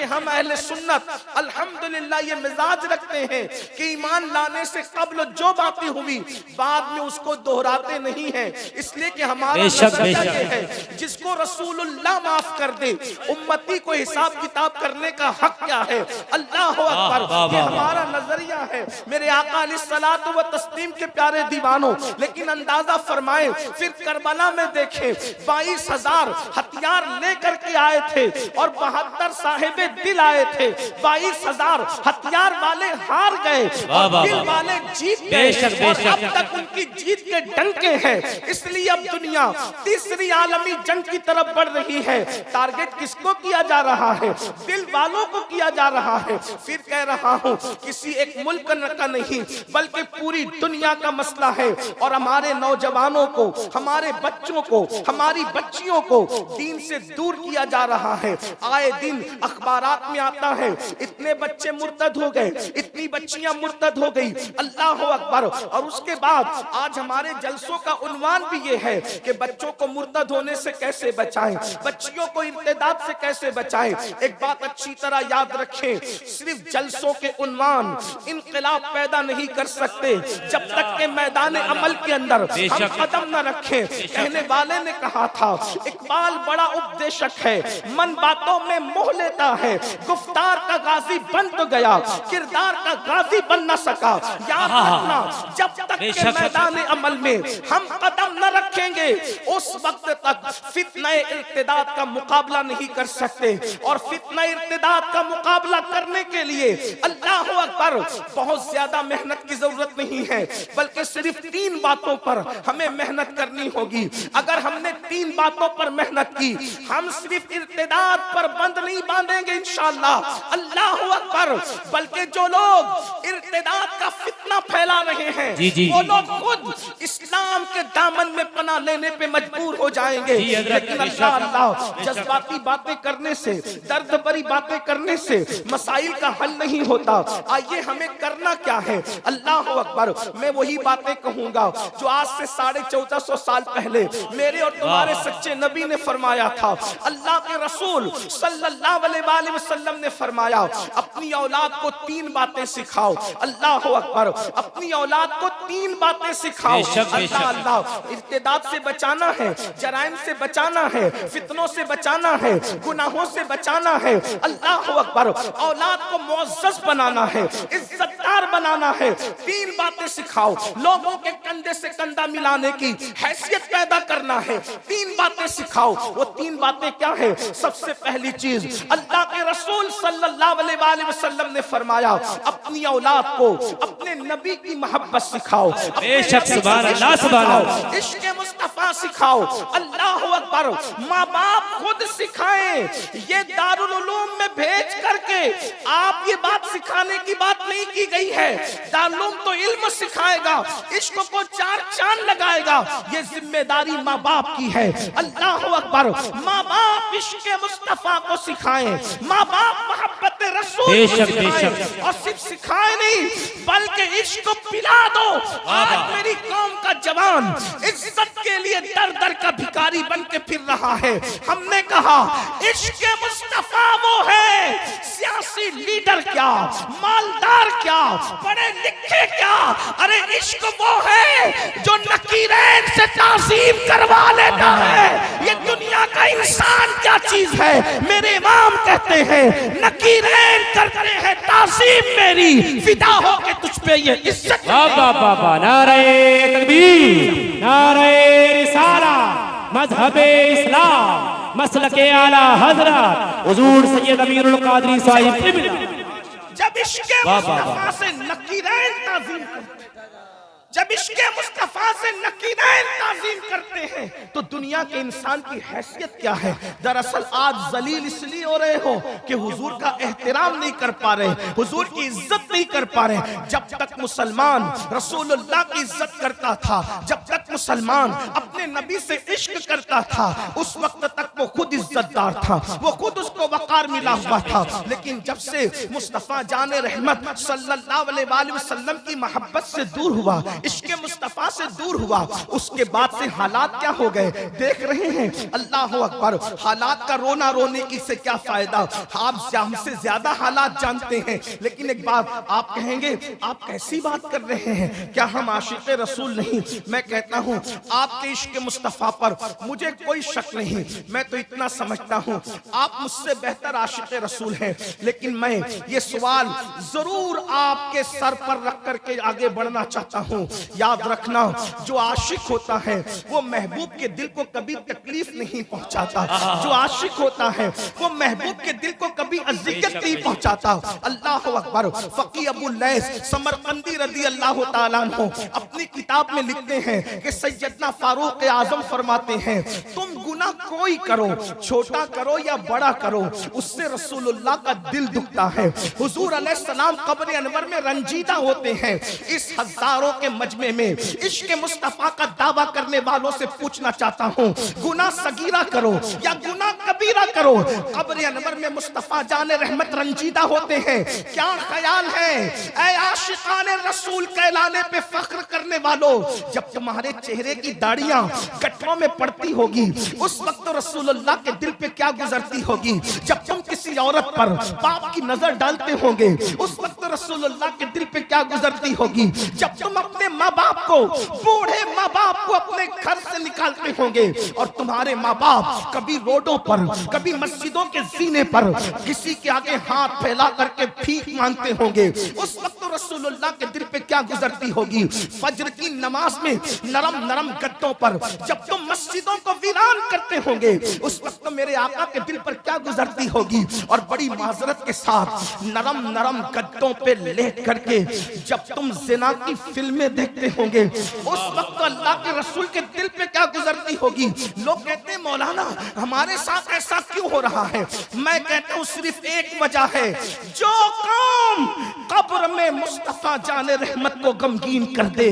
हम अहले सुन्नत अल्हम्दुलिल्लाह ये मिजाज रखते हैं कि ईमान लाने से कब्ल जो बातें हुई बाद में उसको दोहराते नहीं हैं, इसलिए कि हमारा नजरिया ये है जिसको रसूलुल्लाह माफ कर दे उम्मती को हिसाब किताब करने का हक क्या है। अल्लाह अकबर, ये हमारा नजरिया है मेरे आका अलैहिस्सलातु व तस्लीम के प्यारे दीवानों। लेकिन अंदाजा फरमाए फिर करबला में देखे 22,000 हथियार लेकर के आए थे और 72 साहिबे दिल आए थे। 22,000 हथियार वाले हार गए और दिल वाले जीत गए और अब तक उनकी जीत के डंके हैं। इसलिए अब दुनिया तीसरी आलमी जंग की तरफ बढ़ रही है। टारगेट किसको किया जा रहा है? दिल वालों को किया जा रहा है। फिर कह रहा हूं किसी एक मुल्क का नहीं बल्कि पूरी दुनिया का मसला है और हमारे नौजवानों को, हमारे बच्चों को, हमारी बच्चियों को दीन से दूर किया जा रहा है। आए दिन अखबारात में आता है इतने बच्चे मुर्तद हो गए, इतनी बच्चियां मुर्तद हो गई। अल्लाह अकबर। और उसके बाद आज हमारे जलसों का उन्वान भी ये है कि बच्चों को मुर्तद होने से कैसे बचाएं, बच्चियों को इर्तिदाद से कैसे बचाएं। एक बात अच्छी तरह याद रखें, सिर्फ जलसों के उन्वान इनकलाब पैदा नहीं कर सकते जब तक के मैदान अमल के अंदर हम कदम न रखें। कहने वाले ने कहा था इकबाल बड़ा उपदेशक है, मन बातों में मोह लेता है, गुफ्तार का गाजी बन तो गया, किरदार का गाजी बन न सका। याद रखना जब तक के मैदान अमल में हम कदम न रखेंगे उस वक्त तक फितने इर्तिदाद का मुकाबला नहीं कर सकते। और फितने इर्तिदाद का मुकाबला करने के लिए अल्लाह अकबर बहुत ज्यादा मेहनत की जरूरत नहीं है बल्कि सिर्फ 3 बातों पर हमें मेहनत करनी होगी। अगर हमने 3 बातों पर मेहनत की, हम सिर्फ इर्तिदाद पर बंद नहीं बांधेंगे इंशाअल्लाह, अल्लाह अकबर, बल्कि जो लोग इर्तिदाद का फितना फैला रहे हैं वो लोग खुद इस्लाम के दामन में पनाह लेने पे मजबूर हो जाएंगे। लेकिन अल्लाह जज्बाती बातें करने से, दर्द भरी बातें करने से मसाइल का हल नहीं होता। आइए हमें करना क्या है? अल्लाह अकबर। मैं वही बातें कहूंगा जो आज से 1450 साल पहले मेरे और तुम्हारे सच्चे नबी ने फरमाया था। अल्लाह के रसूल सल्लल्लाहु अलैहि वसल्लम ने फरमाया अपनी औलाद को 3 बातें सिखाओ। अल्लाह अकबर। अपनी औलाद को 3 बातें सिखाओ। अल्लाह इर्तिदाद से बचाना है, जराइम से बचाना है, फितनों से बचाना है, गुनाहों से बचाना है। अल्लाह अकबर। औलाद को मुअज़्ज़ज़ बनाना है, इज्जतदार बनाना है। 3 बातें सिखाओ। लोगों के कंधे से कंधा मिलाने की हैसियत पैदा करना है। 3 बातें सिखाओ। वो 3 बातें क्या है? सबसे पहली चीज अल्लाह के रसूल सल्लल्लाहु अलैहि वसल्लम ने फरमाया अपनी औलाद को अपने नबी की मोहब्बत सिखाओ। बेशक सुभान अल्लाह, सुभान अल्लाह। इश्क़ मुस्तफा सिखाओ। अल्लाह अकबर। माँ बाप खुद सिखाएं। ये दारुल उलूम में भेज करके आप ये बात सिखाने की बात नहीं की गई है। दारुल तो इल्म सिखाएगा, इश्क को 4 चांद लगाएगा। ये जिम्मेदारी माँ बाप की है। अल्लाह अकबर। माँ बाप इश्क़ मुस्तफा को सिखाएं, माँ बाप मोहब्बत रसूल को सिखाएं। और सिर्फ सिखाए नहीं बल्कि इश्क को पिला दो। आज मेरी कौम का जवान इज्जत के लिए दर दर का भिखारी बन के फिर रहा है। हमने कहा इश्क़ मुस्तफा वो है, सियासी लीडर क्या, मालदार क्या, पढ़े लिखे क्या, अरे इश्क वो है जो नकीरैन से ताज़ीम करवा लेता है। ये दुनिया का इंसान क्या चीज है? मेरे इमाम कहते हैं नकीरैन करते हैं ताज़ीम मेरी, फिदा हो के तुझ पे ये इज्जत। बाबा नारे तकबीर, नारे रिसाला, मज़हबे इस्लाम, मसलके आला हज़रत हुज़ूर सैयद अमीरुल क़ादरी साहिब। जब इश्क़ मुस्तफा से नकीरैन ताज़ीम करते हैं, जब इश्क़ मुस्तफा से नकीरैन ताज़ीम करते हैं तो दुनिया के इंसान की हैसियत क्या है? दरअसल आज जलील इसलिए हो रहे हो कि हुजूर का एहतराम नहीं कर पा रहे, हुजूर की इज्जत नहीं कर पा रहे। जब तक मुसलमान रसूलुल्लाह की इज्जत करता था, जब तक मुसलमान अपने नबी से इश्क करता था उस वक्त तक वो खुद इज्जतदार था, वो खुद उसको वकार मिला हुआ था। लेकिन जब से मुस्तफा जाने रहमत सल्लल्लाहु अलैहि वसल्लम की मोहब्बत से दूर हुआ, इश्क मुस्तफा से दूर हुआ, उसके बाद से हालात क्या हो गए देख रहे हैं। अल्लाह अकबर। हालात का रोना रोने की से क्या फायदा, आप हमसे ज्यादा हालात जानते हैं। लेकिन एक बात आप कहेंगे आप कैसी बात कर रहे हैं, क्या हम आशिक रसूल नहीं? मैं कहता हूं आपके इश्क मुस्तफा पर मुझे कोई शक नहीं, मैं तो इतना समझता हूं आप मुझसे बेहतर आशिक रसूल हैं। लेकिन मैं ये सवाल जरूर आपके सर पर रख करके आगे बढ़ना चाहता हूं। याद रखना, जो आशिक होता है वो महबूब के दिल को कभी तकलीफ नहीं पहुंचाता, जो आशिक होता है वो महबूब के दिल को कभी अज़ियत नहीं पहुंचाता। अल्लाह अकबर। फकी अबू लैस समरकंदी रदी अल्लाह ताला अन्हु अपनी किताब में लिखते हैं कि सैयदना फारूक आजम फरमाते हैं तुम गुनाह कोई करो, छोटा करो या बड़ा करो, उससे रसूलुल्लाह का दिल दुखता है। हुजूर अलैहिस्सलाम कब्र अनवर में रंजीदा होते हैं। इस हजारों के मजमे में इश्क मुस्तफा का दावा करने वालों से पूछना चाहता हूँ, गुनाह सगीरा करो या गुनाह कबीरा करो, कब्र अनवर में मुस्तफा जाने रहमत रंजीदा होते हैं। क्या ख्याल है ऐ आशिकाने रसूल कहलाने पे फख्र करने वालों, जब तुम्हारे चेहरे की दाढ़ियां गठरों में पड़ती होगी उस वक्त रसूलुल्लाह के दिल पे क्या गुजरती होगी। जब तुम किसी औरत पर पाप की नजर डालते होंगे उस वक्त रसूलुल्लाह के दिल पे क्या गुजरती होगी। जब तुम अपने माँ बाप को, बूढ़े माँ बाप को अपने घर से निकालते होंगे और तुम्हारे माँ बाप कभी रोडों पर, कभी मस्जिदों के जीने पर किसी के आगे हाथ फैला करके भीख मांगते होंगे, उस वक्त रसूलुल्लाह के दिल पे क्या गुजरती होगी। फज्र की नमाज में नरम नरम गद्दों पर जब तुम मस्जिदों को वीरान करते होंगे उस वक्त मेरे आका के दिल पर क्या गुजरती होगी। और बड़ी माजरत के साथ नरम नरम गद्दों पे लेट करके जब तुम जिना की फिल्में देखते होंगे उस वक्त अल्लाह के रसूल के दिल पे क्या गुजरती होगी। लोग कहते हैं मौलाना हमारे साथ ऐसा क्यों हो रहा है, मैं कहता हूँ सिर्फ एक वजह है, जो कौम कब्र में मुस्तफा जाने रहमत को गमगीन कर दे,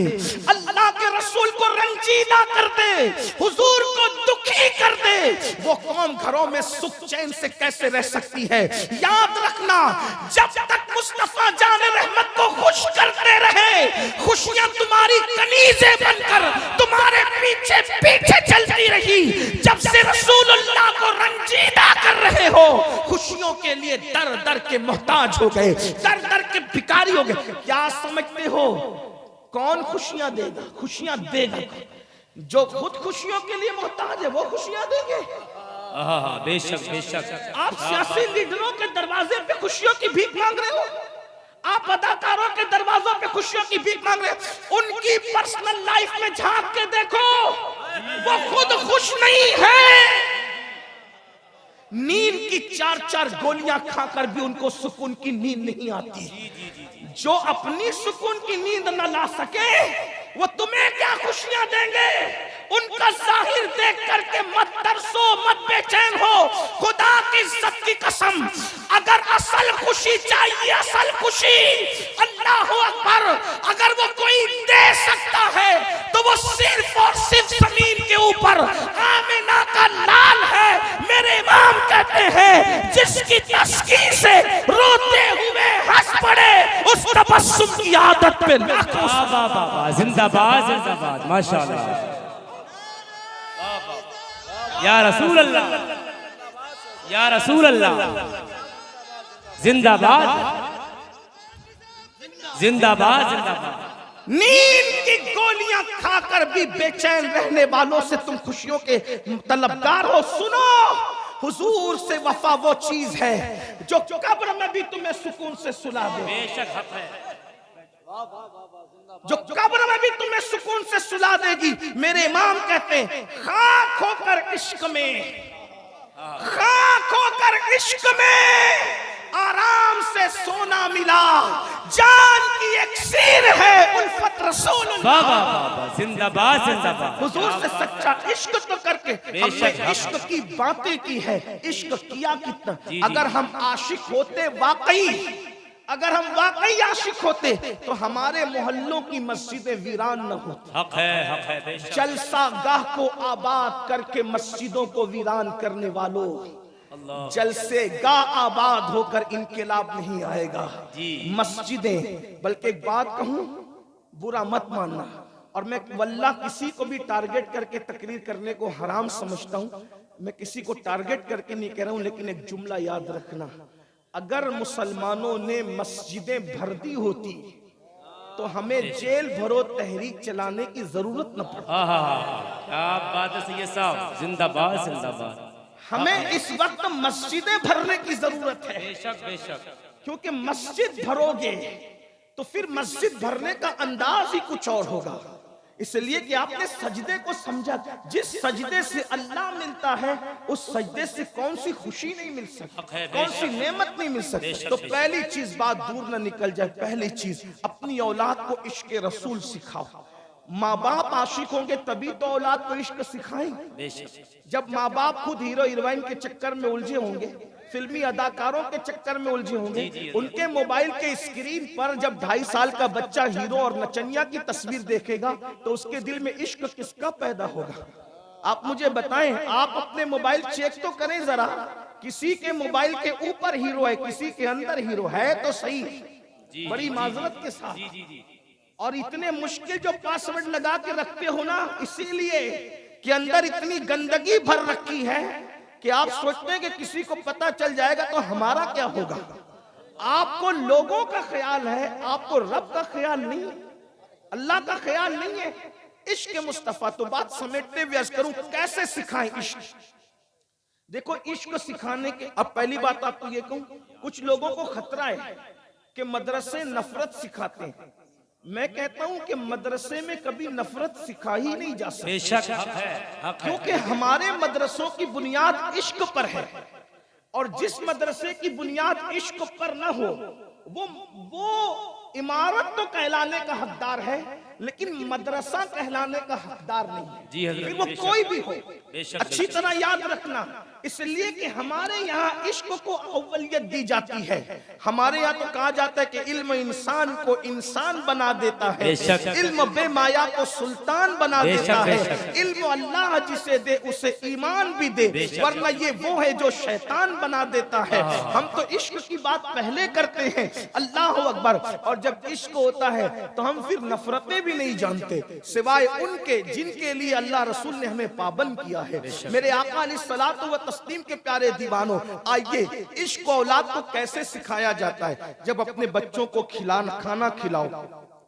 अल्लाह के रसूल को रंजीदा कर दे, हुजूर को दुखी कर दे, वो कौम घरों में सुख चैन से कैसे रह सकती है। याद रखना, जब तक मुस्तफा जाने रहमत को खुश करते रहे, खुशियां तुम्हारी कनीज़ें बनकर तुम्हारे पीछे पीछे चलती रही। जब से रसूलुल्लाह को रंजीदा कर रहे हो, खुशियों के लिए दर दर के मोहताज हो गए, दर दर के भिखारी हो गए। क्या समझते हो कौन खुशियां देगा? खुशियां देगा जो खुद खुशियों के लिए मोहताज है, वो खुशियां देंगे। बेशक बेशक। आप सियासी लीडरों के दरवाजे पे खुशियों की भीख मांग रहे हो, आप अदाकारों के दरवाजों पे खुशियों की भीख मांग रहे हो। उनकी पर्सनल लाइफ में झांक के देखो, वो खुद खुश नहीं है। नींद की 4-4 गोलियां खाकर भी उनको सुकून की नींद नहीं आती। जो अपनी सुकून की नींद न ला सके वो तुम्हें क्या खुशियां देंगे। उनका जाहिर देख करके मत तरसो, मत बेचैन हो। खुदा की इज्जत की कसम, अगर असल खुशी चाहिए, असल खुशी, अल्लाह अकबर, अगर वो कोई दे सकता है तो वो सिर्फ और सिर्फ जमीन के ऊपर आमिना का लाल है। मेरे इमाम कहते हैं जिसकी तस्कीर से रोते हुए हंस पड़े उस तबस्सुम की आदत पे लाखों। जिंदाबाद जिंदाबाद, माशाअल्लाह। या रसूल अल्लाह, या रसूल अल्लाह, जिंदाबाद जिंदाबाद जिंदाबाद। नींद की गोलियां खाकर भी बेचैन रहने वालों से तुम खुशियों के तलबगार हो। सुनो, हुजूर से वफा वो चीज है जो कब्र में भी तुम्हें सुकून से सुला दे। बेशक हक है, जो कब्र में भी तुम्हें सुकून से सुला देगी। मेरे इमाम कहते हैं खाक होकर इश्क में, खाक होकर इश्क में आराम से सोना मिला, जान की इक्सीर है उल्फत रसूलुल्लाह। जिंदाबाद जिंदाबाद। हुजूर से सच्चा इश्क तो करके हमने इश्क की बातें की है, इश्क किया कितना। अगर हम आशिक होते वाकई, अगर हम वाकई आशिक होते तो हमारे मोहल्लों की मस्जिदें वीरान न होती। हक है बेशक। जलसा गाह को आबाद करके मस्जिदों को वीरान करने वालों, जलसे गाह आबाद होकर इनकलाब नहीं आएगा। मस्जिदें, बल्कि एक बात कहूं, बुरा मत मानना, और मैं वल्लाह किसी को भी टारगेट करके तकरीर करने को हराम समझता हूं, मैं किसी को टारगेट करके नहीं कह रहा हूं, लेकिन एक जुमला याद रखना, अगर मुसलमानों ने मस्जिदें भर दी होती तो हमें जेल भरो तहरीक चलाने की जरूरत न पड़ती। क्या बात है सैयद साहब, जिंदाबाद जिंदाबाद। हमें इस वक्त मस्जिदें भरने की जरूरत है। बेशक बेशक। क्योंकि मस्जिद भरोगे तो फिर मस्जिद भरने का अंदाज ही कुछ और होगा। इसलिए कि आपने सजदे को समझा, जिस सजदे से अल्लाह मिलता है उस सजदे से कौन सी खुशी नहीं मिल सकती, कौन सी नेमत नहीं मिल सकती। तो पहली चीज, बात दूर न निकल जाए, पहली चीज अपनी औलाद को इश्क रसूल सिखाओ। माँ बाप आशिक होंगे तभी तो औलाद को इश्क सिखाएंगे। जब माँ बाप खुद हीरो हीरोइन के चक्कर में उलझे होंगे, फिल्मी अदाकारों के चक्कर में उलझे होंगे, उनके मोबाइल के स्क्रीन पर जब 2.5 साल का बच्चा हीरो और नचनिया की तस्वीर देखेगा तो उसके दिल में इश्क किसका पैदा होगा? आप मुझे बताएं। आप अपने मोबाइल चेक तो करें जरा, किसी के मोबाइल के ऊपर हीरो है, किसी के अंदर हीरो है तो सही, बड़ी माजरत के साथ। और इतने मुश्किल जो पासवर्ड लगा के रखते हो ना, इसीलिए कि अंदर इतनी गंदगी भर रखी है कि आप सोचते हैं कि किसी को पता चल जाएगा तो हमारा क्या होगा। आपको लोगों का ख्याल है, आपको रब का ख्याल नहीं, अल्लाह का ख्याल नहीं है। इश्क मुस्तफा, तो बात समेटते हुए अर्ज करूं, कैसे सिखाएं इश्क? देखो, इश्क सिखाने के, अब पहली बात आपको ये कहूं, कुछ लोगों को खतरा है कि मदरसे नफरत सिखाते हैं। मैं कहता हूं कि मदरसे में कभी नफरत सिखाई ही नहीं जा सकती। बेशक हक है। क्योंकि हमारे मदरसों की बुनियाद इश्क पर है, और जिस मदरसे की बुनियाद इश्क पर ना हो वो इमारत तो कहलाने का हकदार है, लेकिन मदरसा कहलाने का हकदार नहीं है। जी हज़रत, फिर वो कोई भी हो। अच्छी तरह याद रखना, इसलिए कि हमारे यहाँ इश्क को अव्वलियत दी जाती है। हमारे यहाँ तो कहा जाता है कि इल्म इंसान को इंसान बना देता है, इल्म बेमाया को सुल्तान बना देता है, इल्म अल्लाह जिसे दे उसे ईमान भी दे, वरना ये वो है जो शैतान बना देता है। हम तो इश्क की बात पहले करते हैं, अल्लाह अकबर, और जब इश्क होता है तो हम फिर नफरतें भी नहीं जानते सिवाय उनके जिनके लिए अल्लाह रसूल ने हमें पाबंद किया है। मेरे आका अलैहिस्सलातु व तस्लीम के प्यारे दीवानों, आइए इश्क औलाद को कैसे सिखाया जाता है। जब अपने बच्चों को खाना खिलाओ,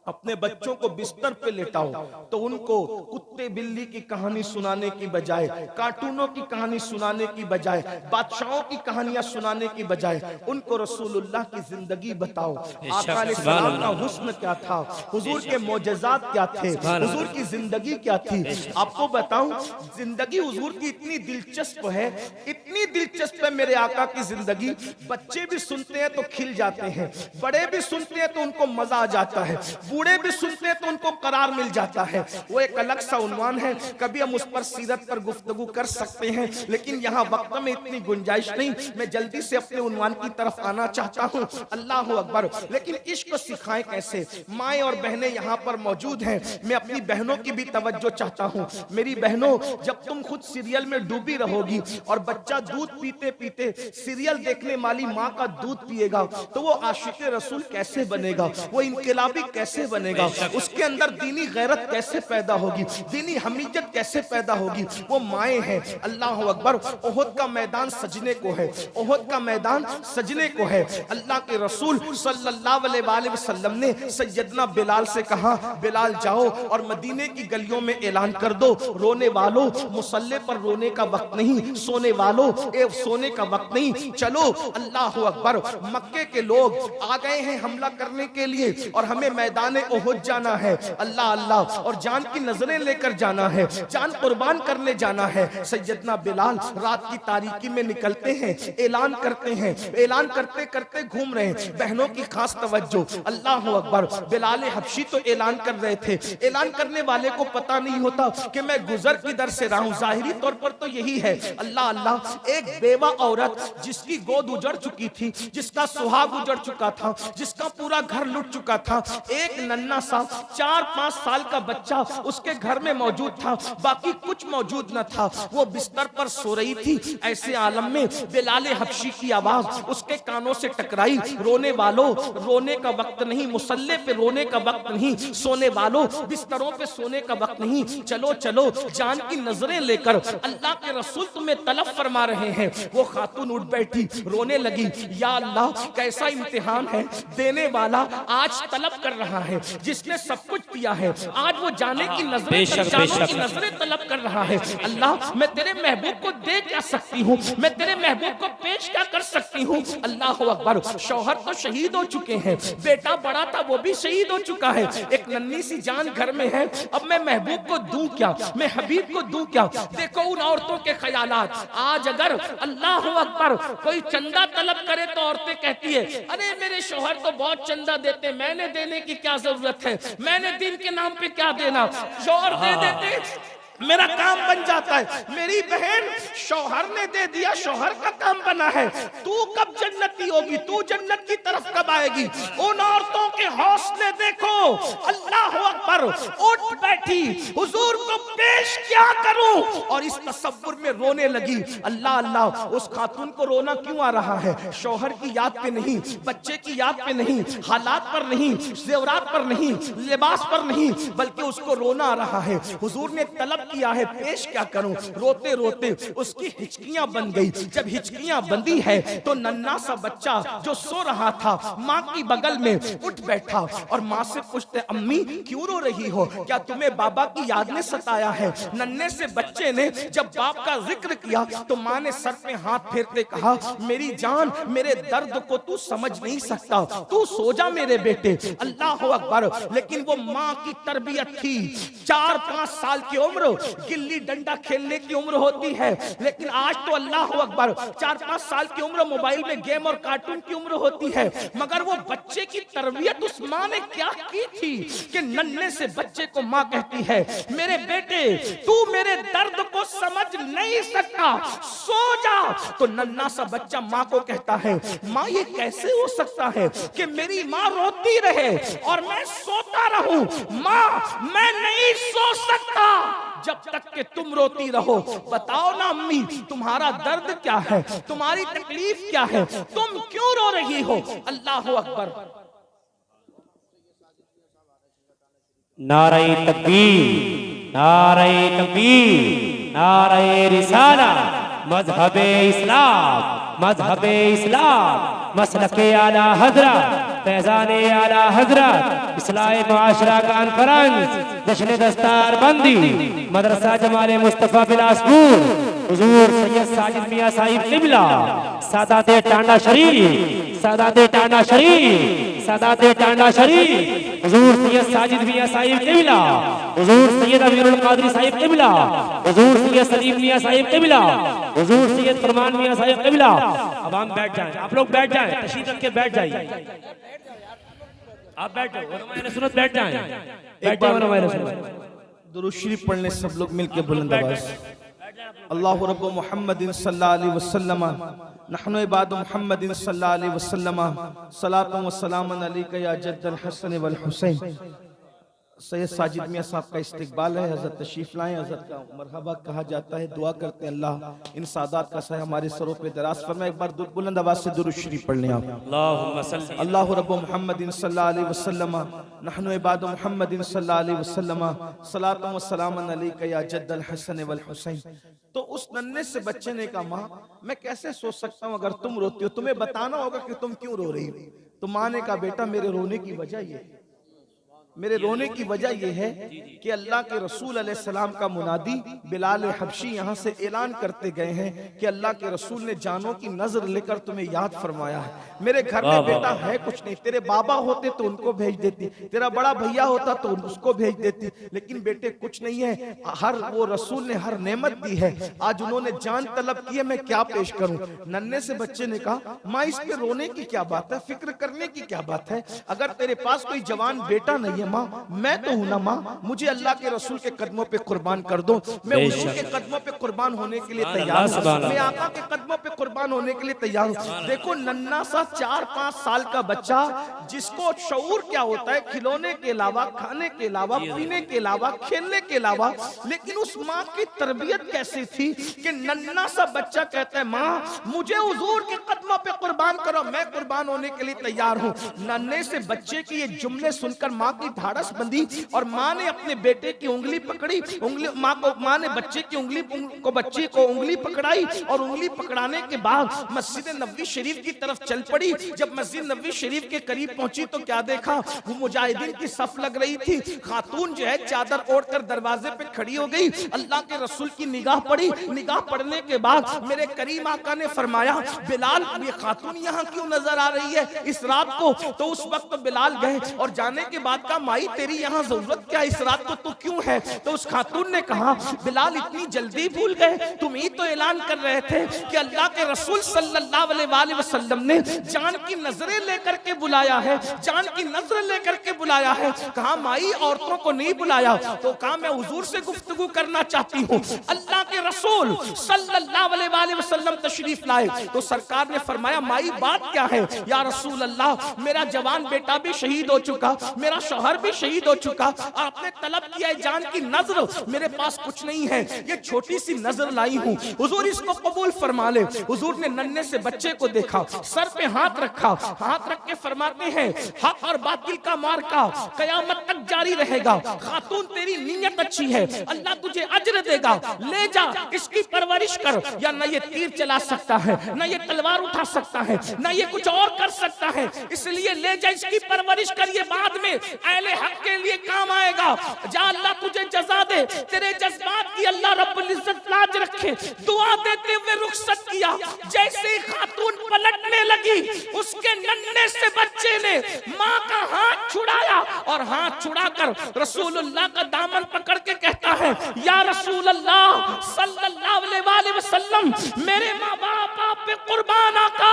अपने बच्चों को बिस्तर पे लेटाओ, तो उनको कुत्ते बिल्ली की कहानी सुनाने की बजाय, कार्टूनों की कहानी सुनाने की बजाय, बादशाहों की कहानियां सुनाने की बजाय उनको रसूलुल्लाह की जिंदगी बताओ। आका अलैहिस्सलाम का हुस्न क्या था, हुजूर के मोजज़ात क्या थे, हुजूर की जिंदगी क्या थी। आपको बताऊं, जिंदगी हुजूर की इतनी दिलचस्प है, इतनी दिलचस्प है मेरे आका की जिंदगी। बच्चे भी सुनते हैं तो खिल जाते हैं, बड़े भी सुनते हैं तो उनको मजा आ जाता है, बूढ़े भी सुनते हैं तो उनको करार मिल जाता है। वो एक अलग सा उन्वान है, कभी हम उस पर सीरत पर गुफ्तगू कर सकते हैं, लेकिन यहाँ वक्त में इतनी गुंजाइश नहीं। मैं जल्दी से अपने उन्वान की तरफ आना चाहता हूँ। अल्लाह अकबर। लेकिन इश्क सिखाएं कैसे? माएँ और बहनें यहाँ पर मौजूद हैं, मैं अपनी बहनों की भी तवज्जो चाहता हूँ। मेरी बहनों, जब तुम खुद सीरियल में डूबी रहोगी और बच्चा दूध पीते पीते सीरियल देखने वाली माँ का दूध पिएगा, तो वो आशिक रसूल कैसे बनेगा, वो इनकलाबी कैसे बनेगा, उसके अंदर दीनी गैरत कैसे पैदा होगी, दीनी हमीयत कैसे पैदा होगी। वो माएँ हैं। अल्लाह अकबर। ओहद का मैदान सजने को है, ओहद का मैदान सजने को है। अल्लाह के रसूल सल्लल्लाहु अलैहि वसल्लम ने सैयदना बिलाल से कहा, बिलाल जाओ और मदीने की गलियों में ऐलान कर दो, रोने वालों मुसल्ले पर रोने का वक्त नहीं, सोने वालों सोने का वक्त नहीं, चलो। अल्लाह अकबर। मक्के के लोग आ गए हैं हमला करने के लिए और हमें मैदान मैदान ओहद जाना है, अल्लाह अल्लाह, और जान की नजरें लेकर जाना है, जान कुर्बान करने जाना है। सैयदना बिलाल रात की तारीकी में निकलते हैं, ऐलान करते हैं, ऐलान करते करते घूम रहे हैं। बहनों की खास तवज्जो, अल्लाह अकबर। बिलाल हबशी तो ऐलान कर रहे थे, ऐलान करने वाले को पता नहीं होता कि मैं गुजर किधर से रहा हूं। जाहिरी तौर पर तो यही है, अल्लाह अल्लाह। एक बेवा औरत जिसकी गोद उजड़ चुकी थी, जिसका सुहाग उजड़ चुका था, जिसका पूरा घर लुट चुका था, एक नन्हा सा 4-5 साल का बच्चा उसके घर में मौजूद था, बाकी कुछ मौजूद न था। वो बिस्तर पर सो रही थी। ऐसे आलम में बिलाल हबशी की आवाज उसके कानों से टकराई, रोने वालों रोने का वक्त नहीं, मुसल्ले पे रोने का वक्त नहीं, सोने वालों बिस्तरों पे सोने का वक्त नहीं, चलो चलो जान की नजरें लेकर अल्लाह के रसूल तुम्हें तलब फरमा रहे हैं। वो खातून उठ बैठी, रोने लगी, या अल्लाह कैसा इम्तिहान है, देने वाला आज तलब कर रहा है, जिसने सब कुछ दिया है आज वो जाने की नजरें तलब कर रहा है। अल्लाह मैं तेरे महबूब को दे क्या सकती हूँ, मैं तेरे महबूब को पेश क्या कर सकती हूँ। अल्लाह अकबर। शौहर तो शहीद हो चुके हैं, बेटा बड़ा था वो भी शहीद हो चुका है, एक नन्ही सी जान घर में है। अब मैं महबूब को दूं क्या, मैं हबीब को दूं क्या। देखो उन औरतों के ख्यालात। आज अगर अल्लाह अकबर कोई चंदा तलब करे तो औरतें कहती है, अरे मेरे शौहर तो बहुत चंदा देते, मैंने देने की क्या जरूरत है, मैंने दिन के नाम पे क्या देना, शौहर दे देते मेरा काम बन जाता है। मेरी बहन शौहर ने दे दिया, शौहर का काम बना है, तू कब जन्नती होगी, तू जन्नत की तरफ कब आएगी। उन औरतों के हौसले देखो, अल्लाह अकबर। उठ बैठी, हुजूर को पेश क्या करूं, और इस तसव्वुर में रोने लगी। अल्लाह अल्लाह। उस खातून को रोना क्यों आ रहा है, शौहर की याद पे नहीं, बच्चे की याद पे नहीं, हालात पर नहीं, जेवरात पर नहीं, लिबास पर नहीं, बल्कि उसको रोना आ रहा है। हुजूर ने तलब किया है, पेश क्या करूं। रोते रोते उसकी हिचकियां बन गई। जब हिचकियां बंदी है तो नन्हा सा बच्चा जो सो रहा था माँ की बगल में उठ बैठा और माँ से पूछते, अम्मी क्यों रो रही हो, क्या तुम्हें बाबा की याद ने सताया है। नन्हे से बच्चे ने जब बाप का जिक्र किया तो माँ ने सर पे हाथ फेरते कहा, मेरी जान मेरे दर्द को तू समझ नहीं सकता, तू सो जा मेरे बेटे। अल्लाह अकबर। लेकिन वो माँ की तरबियत थी। 4-5 साल की उम्र गिल्ली डंडा खेलने की उम्र होती है, लेकिन आज तो अल्लाह अकबर 4-5 साल की उम्र मोबाइल में गेम और कार्टून की उम्र होती है। मगर वो बच्चे की तरबियत उस माँ ने क्या की थी कि नन्हे से बच्चे को माँ कहती है, मेरे बेटे तू मेरे दर्द को समझ नहीं सकता, सो जा। तो नन्हा सा बच्चा माँ को कहता है, माँ ये कैसे हो सकता है कि मेरी माँ रोती रहे और मैं सोता रहूं। माँ मैं नहीं सो सकता जब तक कि तुम रोती रहो। बताओ ना अम्मी, तुम्हारा दर्द क्या है, तुम्हारी तकलीफ क्या है, तुम क्यों रो रही हो। अल्लाह अकबर। नारे तकबीर, नारे तकबीर, नारे रिसाला, मजहबे इस्लाम, मजहबे इस्लाम, मसलके आला हजरत, फैजाने आला हजरत, इस्लाही मुआशरा कॉन्फ्रेंस, जश्न दस्तार बंदी, मदरसा जमाले मुस्तफा बिलासपुर, हुजूर सैयद साजिद मियां साहिब किबला, सादाते टांडा शरीफ, सादाते टांडा शरीफ, सादाते टांडा शरीफ, हुजूर सैयद साजिद मियां साहिब किबला, हुजूर सैयद अमीरुल कादरी साहिब किबला, हुजूर सैयद सलीम मियां साहिब किबला, हुजूर सैयद फरमान मियां साहिब किबला। अब हम बैठ जाएं, आप लोग बैठ जाएं, तशरीफ रख के बैठ जाइए, आप बैठ जाओ, उलमाए सुन्नत बैठ जाएं, बैठ जाओ उलमाए सुन्नत। दुरूद शरीफ पढ़ने सब लोग मिलके बुलंद आवाज। अल्लाहु रब्बु मुहम्मदिन सल्लल्लाहु अलैहि वसल्लम, नहनु इबादु मुहम्मदिन सल्लल्लाहु अलैहि वसल्लम, सलातु व सलामुन अलैका या जद्दल हसन वल हुसैन। सैयद साजिद मियां साहब का इस्तकबाल है, हजरत तशरीफ लाएं, हजरत का मरहबा कहा जाता है। दुआ करते हैं अल्लाह इन सादात का सह हमारे सरों पे दराज फरमाए। एक बार बुलंद आवाज से दुरूद शरीफ पढ़ लें आप। अल्लाहु रब्बु मुहम्मदिन सल्लल्लाहु अलैहि वसल्लम, नहनु इबादु मुहम्मदिन सल्लल्लाहु अलैहि वसल्लम, सलातु व सलामुन अलैका या जद्दल हसन वल हुसैन। तो उस नन्हे से बच्चे ने कहा, माँ मैं कैसे सोच सकता हूँ अगर तुम रोती हो, तुम्हें बताना होगा कि तुम क्यों रो रही हो। तो माँ ने कहा, बेटा मेरे रोने की वजह ये मेरे रोने की वजह यह है कि अल्लाह के रसूल अलैहिस्सलाम का मुनादी बिलाल हबशी यहाँ से ऐलान करते गए हैं कि अल्लाह के रसूल ने जानों की नजर लेकर तुम्हें याद फरमाया है। मेरे घर में बेटा है कुछ नहीं, तेरे बाबा होते तो उनको भेज देती, तेरा बड़ा भैया होता तो उसको भेज देती, लेकिन बेटे कुछ नहीं है। हर वो रसूल ने हर नेमत दी है, आज उन्होंने जान तलब की है, मैं क्या पेश करूं। नन्हे से बच्चे ने कहा माँ इस पे रोने की क्या बात है, फिक्र करने की क्या बात है, अगर तेरे पास कोई जवान बेटा नहीं है माँ, मैं तो हूं ना माँ, मुझे अल्लाह के रसूल के कदमों पे कुर्बान कर दो, मैं हुजूर के कदमों पे कुर्बान होने के लिए तैयार हूं, मैं आका के कदमों पे कुर्बान होने के लिए तैयार हूं। देखो नन्ना सा 4-5 साल का बच्चा जिसको शऊर क्या होता है, खिलौने के अलावा, खाने के अलावा, पीने के अलावा, खेलने के अलावा, लेकिन उस माँ की तरबियत कैसी थी कि नन्ना सा बच्चा कहता है माँ मुझे हुजूर के कदमों पे कुर्बान करो, मैं कुर्बान होने के लिए तैयार हूँ। नन्हे से बच्चे के ये जुमले सुनकर माँ की ढाढ़स बंधी और माँ ने अपने बेटे की उंगली पकड़ी, माँ ने बच्चे की बच्चे को उंगली पकड़ाई और उंगली पकड़ाने के बाद मस्जिद नबवी शरीफ की तरफ चल पड़ी। जब मस्जिद नबवी शरीफ के करीब पहुंची तो क्या देखा, वो मुजाहिदीन की सफ लग रही थी, खातून जो है चादर ओढ़कर दरवाजे पे खड़ी हो गई। अल्लाह के रसूल की निगाह पड़ी, निगाह पड़ने के बाद मेरे करीम आका ने फरमाया बिलाल ये खातून यहाँ क्यों नजर आ रही है इस रात को। तो उस वक्त तो बिलाल गए और जाने के बाद कहा माई तेरी यहाँ जरूरत क्या इस रात को, तू क्यों है। तो उस खातून ने कहा बिलाल इतनी जल्दी भूल गए, तुम ही तो ऐलान कर रहे थे कि अल्लाह के रसूल सल्लल्लाहु अलैहि वसल्लम ने जान की नजरें लेकर के बुलाया है, जान की नजर लेकर के बुलाया है। कहा माई औरतों को नहीं बुलाया, तो कहा मैं हुजूर से गुफ्तगू करना चाहती हूँ। अल्लाह के रसूल सल्लल्लाहु अलैहि वसल्लम तशरीफ लाए तो सरकार ने फरमाया माई बात क्या है। या रसूल अल्लाह मेरा जवान बेटा भी शहीद हो चुका, मेरा शौहर भी शहीद हो चुका, आपने तलब किया है जान की नजर, मेरे पास कुछ नहीं है, ये छोटी सी नजर लाई हूँ, हुजूर इसको कबूल फरमा ले। हुजूर ने नन्हे से बच्चे को देखा, सर पे हाथ रखा, हाथ रख के फरमाते हैं हक और बातिल का मार्का कयामत तक जारी रहेगा, खातून तेरी नीयत अच्छी है, अल्लाह तुझे अज्र देगा, ले जा इसकी परवरिश कर। या न ये तीर चला सकता है, न ये तलवार उठा सकता है, न ये कुछ और कर सकता है, इसलिए ले जा इसकी परवरिश कर, ये बाद में अहले हक के लिए काम आएगा। जा अल्लाह तुझे जजा दे, तेरे जज्बात की अल्लाह रब्बुल इज्जत लाज रखे। दुआ देते हुए रुखसत किया, जैसे ही खातून पलटने लगी उसके नन्हे से बच्चे ने माँ का हाथ छुड़ाया और हाथ छुड़ाकर रसूलुल्लाह का दामन पकड़ के कहता है या रसूलल्लाह सल्लल्लाहु अलैहि वसल्लम मेरे माँ बाप आप पे कुर्बान आका,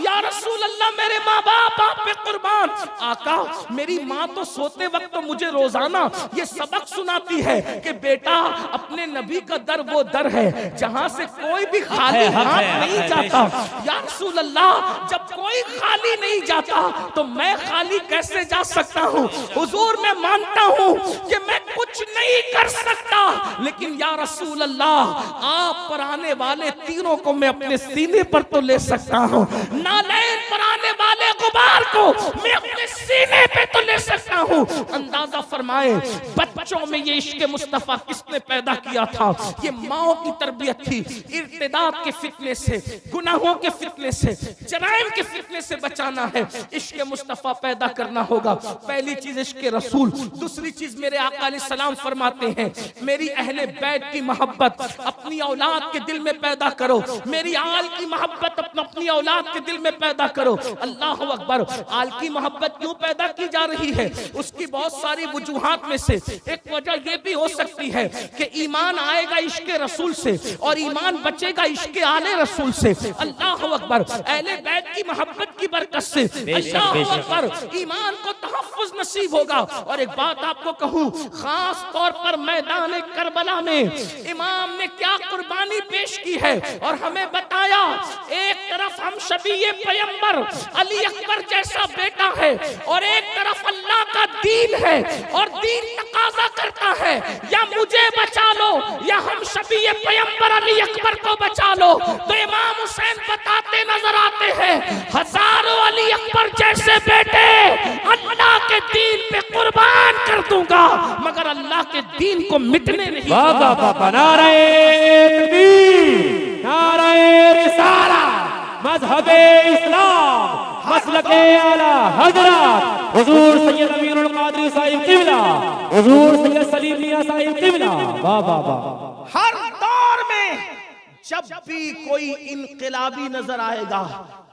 या रसूलल्लाह मेरे माँ बाप आप पे कुर्बान आका। मेरी माँ तो सोते वक्त तो मुझे रोजाना ये सबक सुनाती है कि बेटा अपने नबी का दर वो दर है जहाँ से कोई भी खाली हाथ नहीं जाता। या रसूल अल्लाह जब कोई खाली नहीं जाता तो मैं खाली कैसे जा सकता हूँ। हुजूर मैं मानता हूँ कि मैं कुछ नहीं कर सकता, लेकिन या रसूल अल्लाह आप पर आने वाले तीरों को मैं अपने सीने पर तो ले सकता हूँ, नालैन पर आने वाले गुबार को मैं अपने सीने पे तो ले सकता हूँ। अंदाजा फरमाए बच्चों में ये इश्क मुस्तफा किसने पैदा किया था। ये माओ की तरबियत थी। इर्तिदाद के फितने से, गुनाहों के फितने से, जराइम के फितने से बचाना है, इश्क मुस्तफा पैदा करना होगा। पहली चीज इश्क रसूल, दूसरी चीज मेरे आका अलैहिस्सलाम फरमाते हैं मेरी अहले बैत की मोहब्बत अपनी औलाद के दिल में पैदा करो, मेरी आल की मोहब्बत अपनी औलाद के दिल में पैदा करो। अल्लाह अकबर। आल की मोहब्बत क्यों पैदा की जा रही है, उसकी बहुत सारी वजूहात में से एक वजह यह भी हो सकती है कि ईमान आएगा इश्क रसूल से और ईमान बचेगा इश्क आले रसूल से। अल्लाह अकबर। अहले बैत की मोहब्बत की बरकत से अल्लाह अकबर ईमान को तहफ्फुज नसीब होगा। और एक बात आपको कहूं, खास तौर पर मैदान करबला में इमाम ने क्या कुर्बानी पेश की है और हमें बताया। एक तरफ हम शबीए पैगंबर अली अकबर जैसा बेटा है और एक तरफ अल्लाह का दीन है और दीन तकाजा करता है या मुझे बचा लो या हम शबीए पैगंबर अली अकबर को बचा लो। तो इमाम हुसैन बताते नजर आते हैं हजारों अली अकबर जैसे बेटे अल्लाह के दीन पे कुर्बान कर दूंगा मगर अल्लाह के दीन को मिटने नहीं। नारे तकबीर, नारे रिसाला, मज़हबे इस्लाम मसलके आला हजरत हुजूर सैयद अमीरुल कादरी साहिब किबला, हुजूर सैयद सलीम मियां साहिब किबला। वाह वाह वाह। हर दौर में जब भी कोई इनकलाबी नजर आएगा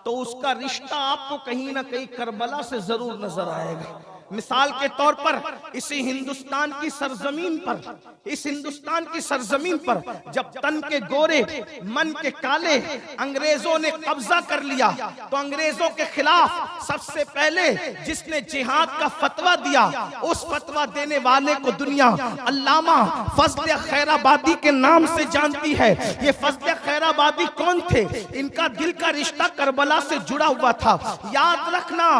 तो उसका रिश्ता आपको कहीं ना कहीं करबला से जरूर नजर आएगा। मिसाल के तौर पर इसी हिंदुस्तान की सरजमीन पर, इस हिंदुस्तान की सरजमीन पर जब तन के गोरे मन के काले अंग्रेजों ने कब्जा कर लिया तो अंग्रेजों के खिलाफ सबसे पहले जिसने जिहाद का फतवा दिया, उस फतवा देने वाले को दुनिया अल्लामा फजल खैराबादी के नाम से जानती है। ये फजल खैराबादी कौन थे? इनका दिल का रिश्ता करबला से जुड़ा हुआ था। याद रखना,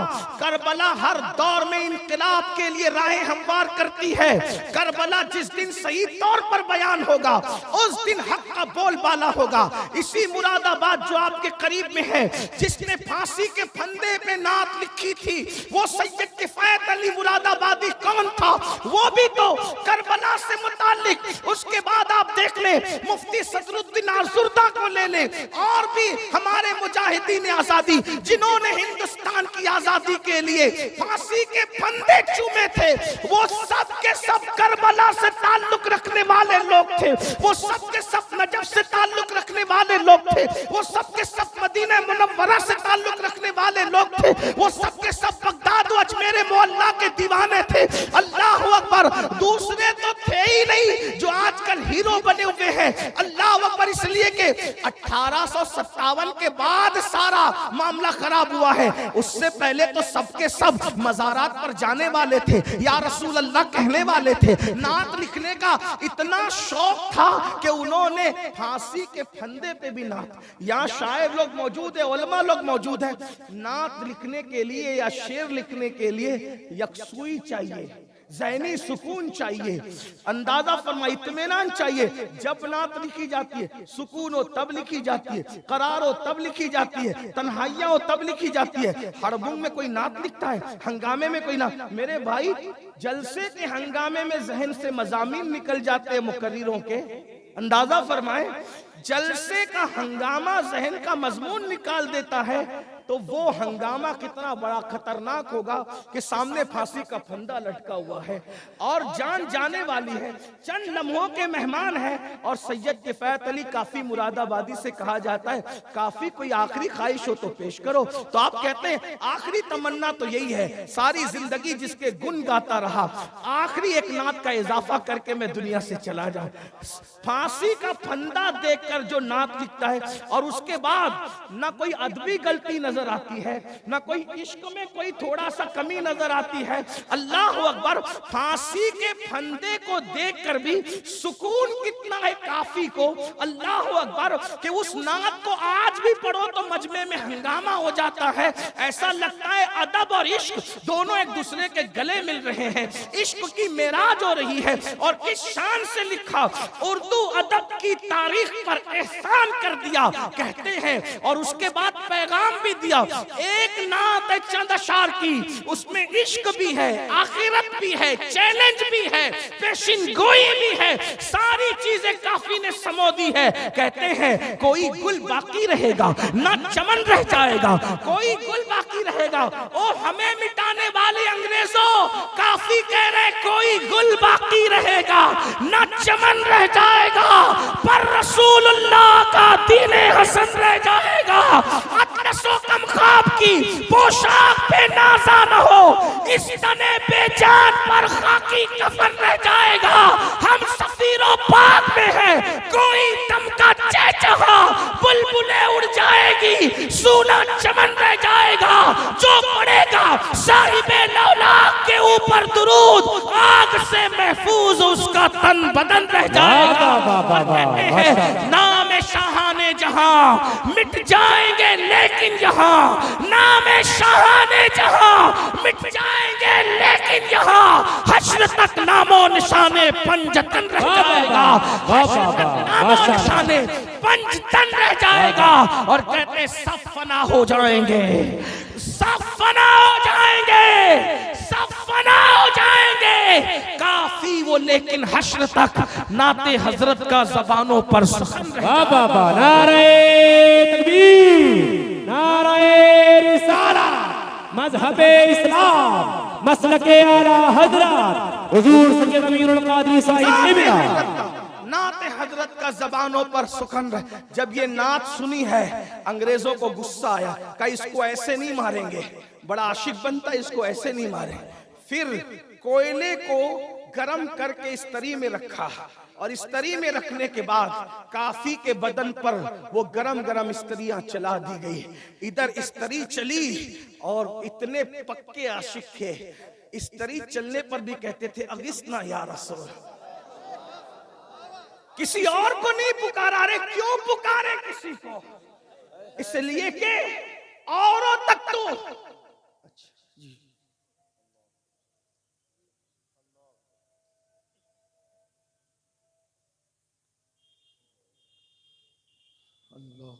करबला हर दौर में इनकलाब के लिए राहें हमवार करती है। करबला जिस दिन सही तौर पर बयान होगा उस दिन हक का बोलबाला होगा। इसी मुरादाबाद जो आपके करीब में है, जिसने फांसी के फंदे पे नात लिखी थी, वो सैयद किफायत अली मुरादाबादी कौन था? वो भी तो करबला से मुताल्लिक। उसके बाद आप देख ले मुफ्ती सदरुद्दीन आजुर्दा को ले ले, और भी हमारे मुजाहिदीन आजादी जिन्होंने हिंदुस्तान की आजादी के लिए फांसी के फंदे चूमे थे, वो सब के सब करबला से ताल्लुक रखने वाले लोग थे। वो सब के सब नजफ से ताल्लुक रखने वाले लोग थे। वो सब के सब मदीना मुनव्वरा से ताल्लुक रखने वाले लोग थे। वो सब के सब बगदाद व अजमेर मोहल्ला के दीवाने थे। अल्लाह अकबर। दूसरे तो थे ही नहीं जो आजकल हीरो बने हुए हैं। अल्लाह अकबर। इसलिए कि 1857 के बाद सारा मामला खराब हुआ है। उससे पहले तो सबके सब मज़ारात पर जाने वाले थे, या रसूल अल्लाह कहने वाले थे। नात लिखने का इतना शौक था कि उन्होंने फांसी के फंदे पे भी नात। यहाँ शायर लोग मौजूद है, उलमा लोग मौजूद है। नात लिखने के लिए या शेर लिखने के लिए यकसुई चाहिए, ज़हनी सुकून चाहिए, अंदाजा फरमा इत्मीनान चाहिए। जब नात लिखी जाती है सुकून हो तब लिखी जाती है, करार हो तब लिखी जाती है, तन्हाइयाँ हो तब लिखी जाती है। हड़बुम में कोई नात लिखता है, हंगामे में कोई नात। मेरे भाई, जलसे के हंगामे में जहन से मज़ामीन निकल जाते हैं मुकर्रिरों के। अंदाजा फरमाए, जलसे का हंगामा जहन का मजमून निकाल देता है तो वो हंगामा कितना बड़ा खतरनाक होगा कि सामने फांसी का फंदा लटका हुआ है और जान जाने वाली है। चंद लम्हों के मेहमान हैं और सैयद किफायत अली काफी मुरादाबादी से कहा जाता है, काफी कोई आखिरी ख्वाहिश हो तो पेश करो। तो आप कहते हैं आखिरी तमन्ना तो यही है, सारी जिंदगी जिसके गुन गाता रहा, आखिरी एक नात का इजाफा करके मैं दुनिया से चला जाऊं। फांसी का फंदा देखकर जो नात लिखता है और उसके बाद ना कोई अदबी गलती नजर आती है, ना कोई इश्क में कोई थोड़ा सा कमी नजर आती है। अल्लाह अकबर। फांसी के फंदे को देखकर भी सुकून कितना है काफी को। अल्लाह अकबर। कि उस नात को आज भी पढ़ो तो मजमे में हंगामा हो जाता है। ऐसा लगता है अदब और इश्क दोनों एक दूसरे के गले मिल रहे हैं, इश्क की मेराज हो रही है। और किस शान से लिखा, उर्दू अदब की तारीख पर एहसान कर दिया कहते हैं। और उसके बाद पैगाम भी दिया। एक नात है चंद अशार की, उसमें इश्क भी है, आखिरत भी है, चैलेंज भी है, पेशिन गोई भी है, सारी चीजें काफी ने समो दी है। कहते हैं कोई गुल बाकी रहेगा ना चमन रह जाएगा, कोई गुल बाकी रहेगा। ओ हमें मिटाने वाले अंग्रेजों, काफी कह रहे कोई गुल बाकी रहेगा ना चमन रह जाएगा, पर रसूलुल्लाह का दीने हसन रह जाएगा। अतरसो कम ख्वाब की पोशाक पे नाजा न हो, इस तने बेजान पर खाकी कफन रह जाएगा। हम सफीरों पाक में हैं, कोई दम का चहचहा, बुलबुलें उड़ जाएगी, सूना चमन रह जाएगा। जो पड़ेगा साहिबे लौलाक के ऊपर दुरूद, आग से महफूज उसका तन बदन रह जाएगा। नाम शाहाने जहां मिट जाएंगे लेकिन यहाँ, नाम शाहाने जहां मिट जाएंगे लेकिन यहाँ, हश्र तक नामो निशाने पंजतन रह जाएगा। नामो निशाने पंजतन रह जाएगा। और कहते सब फना हो जाएंगे, सब फना हो जाएंगे, सब फना हो जाएंगे। काफी वो लेकिन हश्र तक नाते हजरत का जबानों पर सुखन रहेगा। नारे तकबीर, नारे रिसालत। मजहबे इस्लाम मसलके आला हजरत हुजूर सैयद अमीरुल कादरी साहिब इब्रा। नात हजरत का जबानों पर सुखन रहे। जब ये नात सुनी है अंग्रेजों को गुस्सा आया, कहा इसको ऐसे नहीं मारेंगे, बड़ा आशिक बनता है, इसको ऐसे नहीं मारे। फिर कोयले को गरम करके इस तरी में रखा और इस तरी में रखने के बाद काफी के बदन पर वो गरम गरम इस्त्रियां चला दी गई। इधर इस्त्री चली और इतने पक्के आशिक थे, इस्त्री चलने पर भी कहते थे अगिस्ना या रसूल। किसी और को नहीं पुकारा रे, क्यों पुकारे किसी को? इसलिए कि औरों तक तो अल्लाह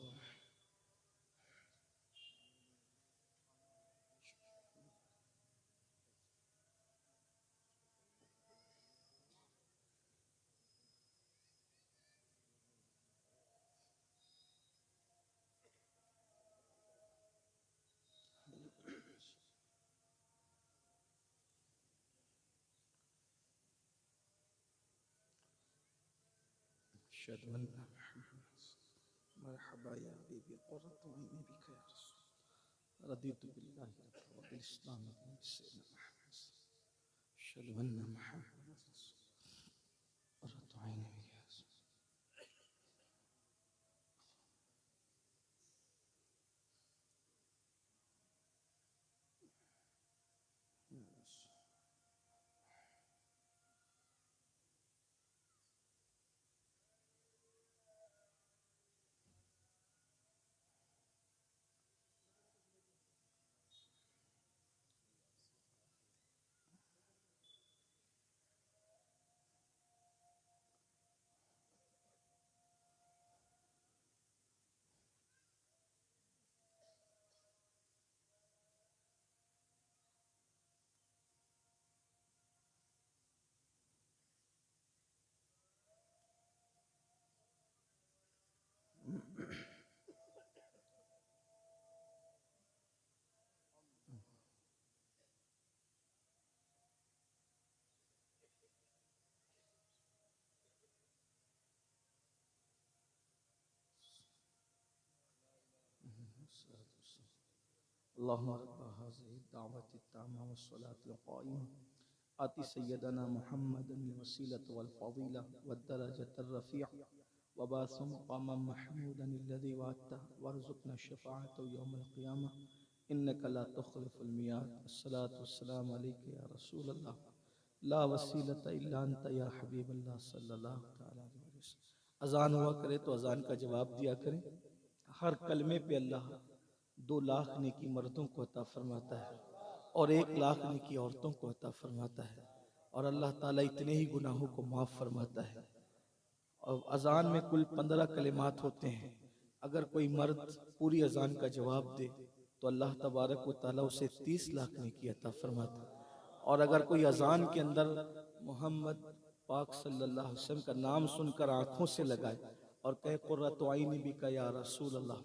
मरहबा या बीबी क़ुर्रतु ऐनी बिका या रसूल रदीतु बिल्लाहि रब्बन व बिल इस्लाम दीन सय्यदना अशहदु अन्ना मुहम्मदन रसूलुल्लाह क़ुर्रतु ऐनी बिका या रसूल। अल्लाहुम्मा रब्ब हाज़िहि दावति ताम्मा वस्सलातिल क़ाइमा आति सय्यदना मुहम्मदन वसीलत वल फ़ज़ीला वद्दरजतर रफ़ीअ वबासु मक़ामम महमूदन अल्लज़ी वअदता वरज़ुक़ना शफ़ाअतहु यौमल क़ियामा इन्नका ला तुख़लिफ़ुल मियाद। अस्सलातु वस्सलामु अलैका या रसूलल्लाह ला वसीलता इल्ला अंता या हबीबल्लाह सल्लल्लाहु तआला अलैहि वसल्लम। अज़ान हुआ करे तो अज़ान का जवाब दिया करें। हर कलमे पे अल्लाह 2 लाख नेकी मर्दों को अता फरमाता है और 1 लाख नेकी औरतों को अता फरमाता है और अल्लाह ताला इतने ही गुनाहों को माफ़ फरमाता है। और अजान में कुल 15 कलिमात होते हैं। अगर कोई मर्द पूरी अजान का जवाब दे तो अल्लाह तबारक व तआला उसे 30 लाख नेकी अता फरमाता है। और अगर कोई अजान के अंदर मोहम्मद पाक सल्लल्लाहु अलैहि वसल्लम का नाम सुनकर आँखों से लगाए और कहे क़ुर्रतु ऐनी बिका या रसूल अल्लाह,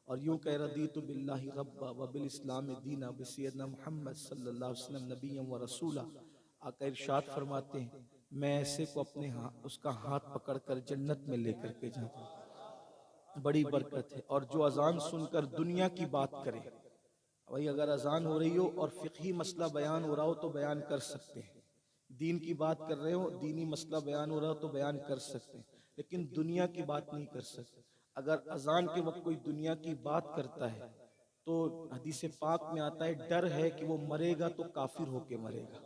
और यूँ कह रदीतु बिल्लाहि रब्बा व बिल इस्लाम दीना ब सय्यदना मुहम्मद सल्लल्लाहु अलैहि वसल्लम नबिय्यन व रसूला। आका इरशाद फरमाते हैं मैं ऐसे को अपने उसका हाथ पकड़कर जन्नत में लेकर के जाता हूँ। बड़ी बरकत है। और जो अजान सुनकर दुनिया की बात करे, वही अगर अजान हो रही हो और फ़िक़ही मसला बयान हो रहा हो तो बयान कर सकते हैं, दीन की बात कर रहे हो, दीनी मसला बयान हो रहा हो तो बयान कर सकते हैं, लेकिन दुनिया की बात नहीं कर सकते। अगर अजान के वक्त कोई दुनिया की बात करता है तो हदीस पाक में आता है डर है कि वो मरेगा तो काफिर होके मरेगा,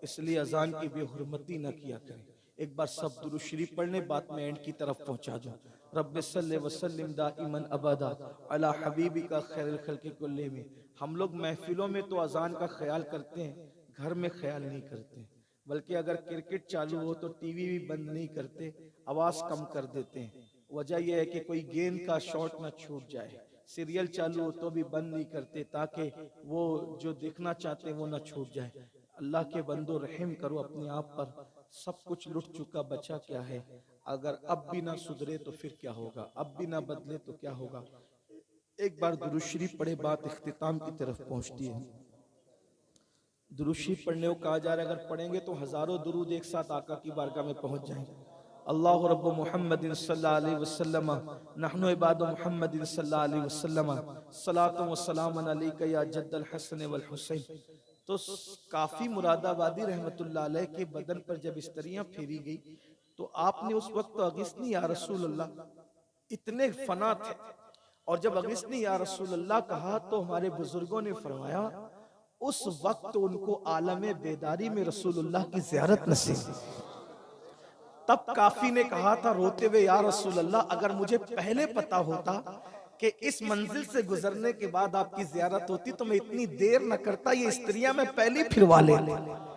इसलिए अजान की बेहुरमती न किया करें। एक बार सब दुरूद शरीफ पढ़ने, बात में एंड की तरफ पहुंचा जाओ। रब्बि सल्लि व सल्लिम दाइमन अबदा अला हबीबिका खैरुल खल्क़ि कुल्लिहिम। हम लोग महफिलों में तो अजान का ख्याल करते हैं, घर में ख्याल नहीं करते, बल्कि अगर क्रिकेट चालू हो तो टीवी भी बंद नहीं करते, आवाज कम कर देते हैं। वजह यह है कि कोई गेंद का शॉट ना छूट जाए। सीरियल चालू हो तो भी बंद नहीं करते ताकि वो जो देखना चाहते हैं वो ना छूट जाए। अल्लाह के बंदो रहम करो अपने आप पर। सब कुछ लुट चुका, बचा क्या है? अगर अब भी ना सुधरे तो फिर क्या होगा, अब भी ना बदले तो क्या होगा। एक बार दुरूद शरीफ पढ़े, बात इख्तिताम की तरफ पहुंचती है। दुरूशी पढ़ने को कहा जा रहा है, अगर पढ़ेंगे तो हजारों दुरूद एक साथ आका की बारगाह में पहुंच जाएंगे। अल्लाह रब्बु मुहम्मदिन सल्लल्लाहु अलैहि वसल्लम नहनु इबादु मुहम्मदिन सल्लल्लाहु अलैहि वसल्लम सलातु व सलामुन अलैका या जद्दल हसन वल हुसैन। तो काफी मुरादाबादी रहमतुल्लाह अलैह के बदन पर जब इस्त्रियां फेरी गई तो आपने उस वक्त अगिस्नी या रसूल अल्लाह इतने फना थे, और जब अगिस्नी या रसूल अल्लाह कहा तो हमारे बुजुर्गों ने फरमाया उस वक्त उनको आलम बेदारी में रसूलुल्लाह की ज़ियारत नसीब हुई। तब काफी ने कहा था रोते हुए, या रसूल अल्लाह, अगर मुझे पहले पता होता कि इस मंजिल से गुजरने के बाद आपकी ज़ियारत होती तो मैं इतनी देर न करता, ये स्त्रियां मैं पहले फिरवा लेता।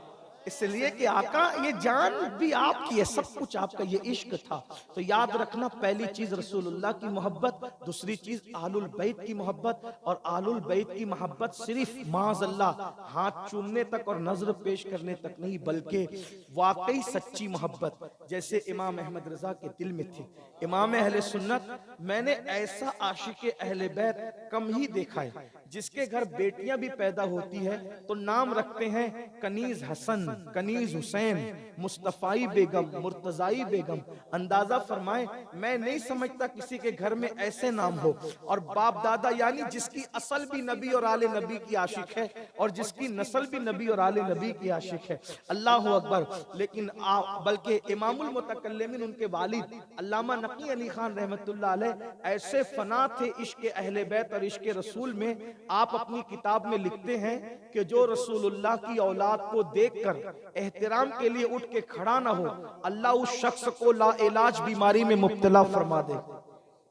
इसलिए कि आका ये जान भी आपकी है, सब कुछ आपका, ये इश्क था। तो याद रखना, पहली चीज रसूलुल्लाह की मोहब्बत, दूसरी चीज आलुल बैत की मोहब्बत, और आलुल बैत की मोहब्बत सिर्फ माज़अल्लाह हाथ चूमने तक और नजर पेश करने तक नहीं, बल्कि वाकई सच्ची मोहब्बत जैसे इमाम अहमद रजा के दिल में थी। इमाम अहले सुन्नत, मैंने ऐसा आशिक अहले बैत कम ही देखा है जिसके घर बेटियां भी पैदा होती है तो नाम रखते हैं कनीज हसन, कनीज हुसैन, मुस्तफाई बेगम, मुर्तजाई बेगम। अंदाजा फरमाए, मैं नहीं समझता किसी के घर में ऐसे नाम हो, और बाप दादा यानी जिसकी असल भी नबी और आले नबी की आशिक है और जिसकी नस्ल भी नबी और आले नबी की आशिक है। अल्लाह अकबर। लेकिन बल्कि इमामुल मुतकल्लिमीन, उनके वालिद अल्लामा नकी अली खान रहमतुल्लाह अलैह ऐसे फना थे इश्क अहले बैत और इश्क रसूल में। आप अपनी किताब में लिखते हैं कि जो रसूलुल्लाह की औलाद को देखकर एहतराम के लिए उठ के खड़ा ना हो, अल्लाह उस शख्स को ला इलाज बीमारी में मुब्तला फरमा दे।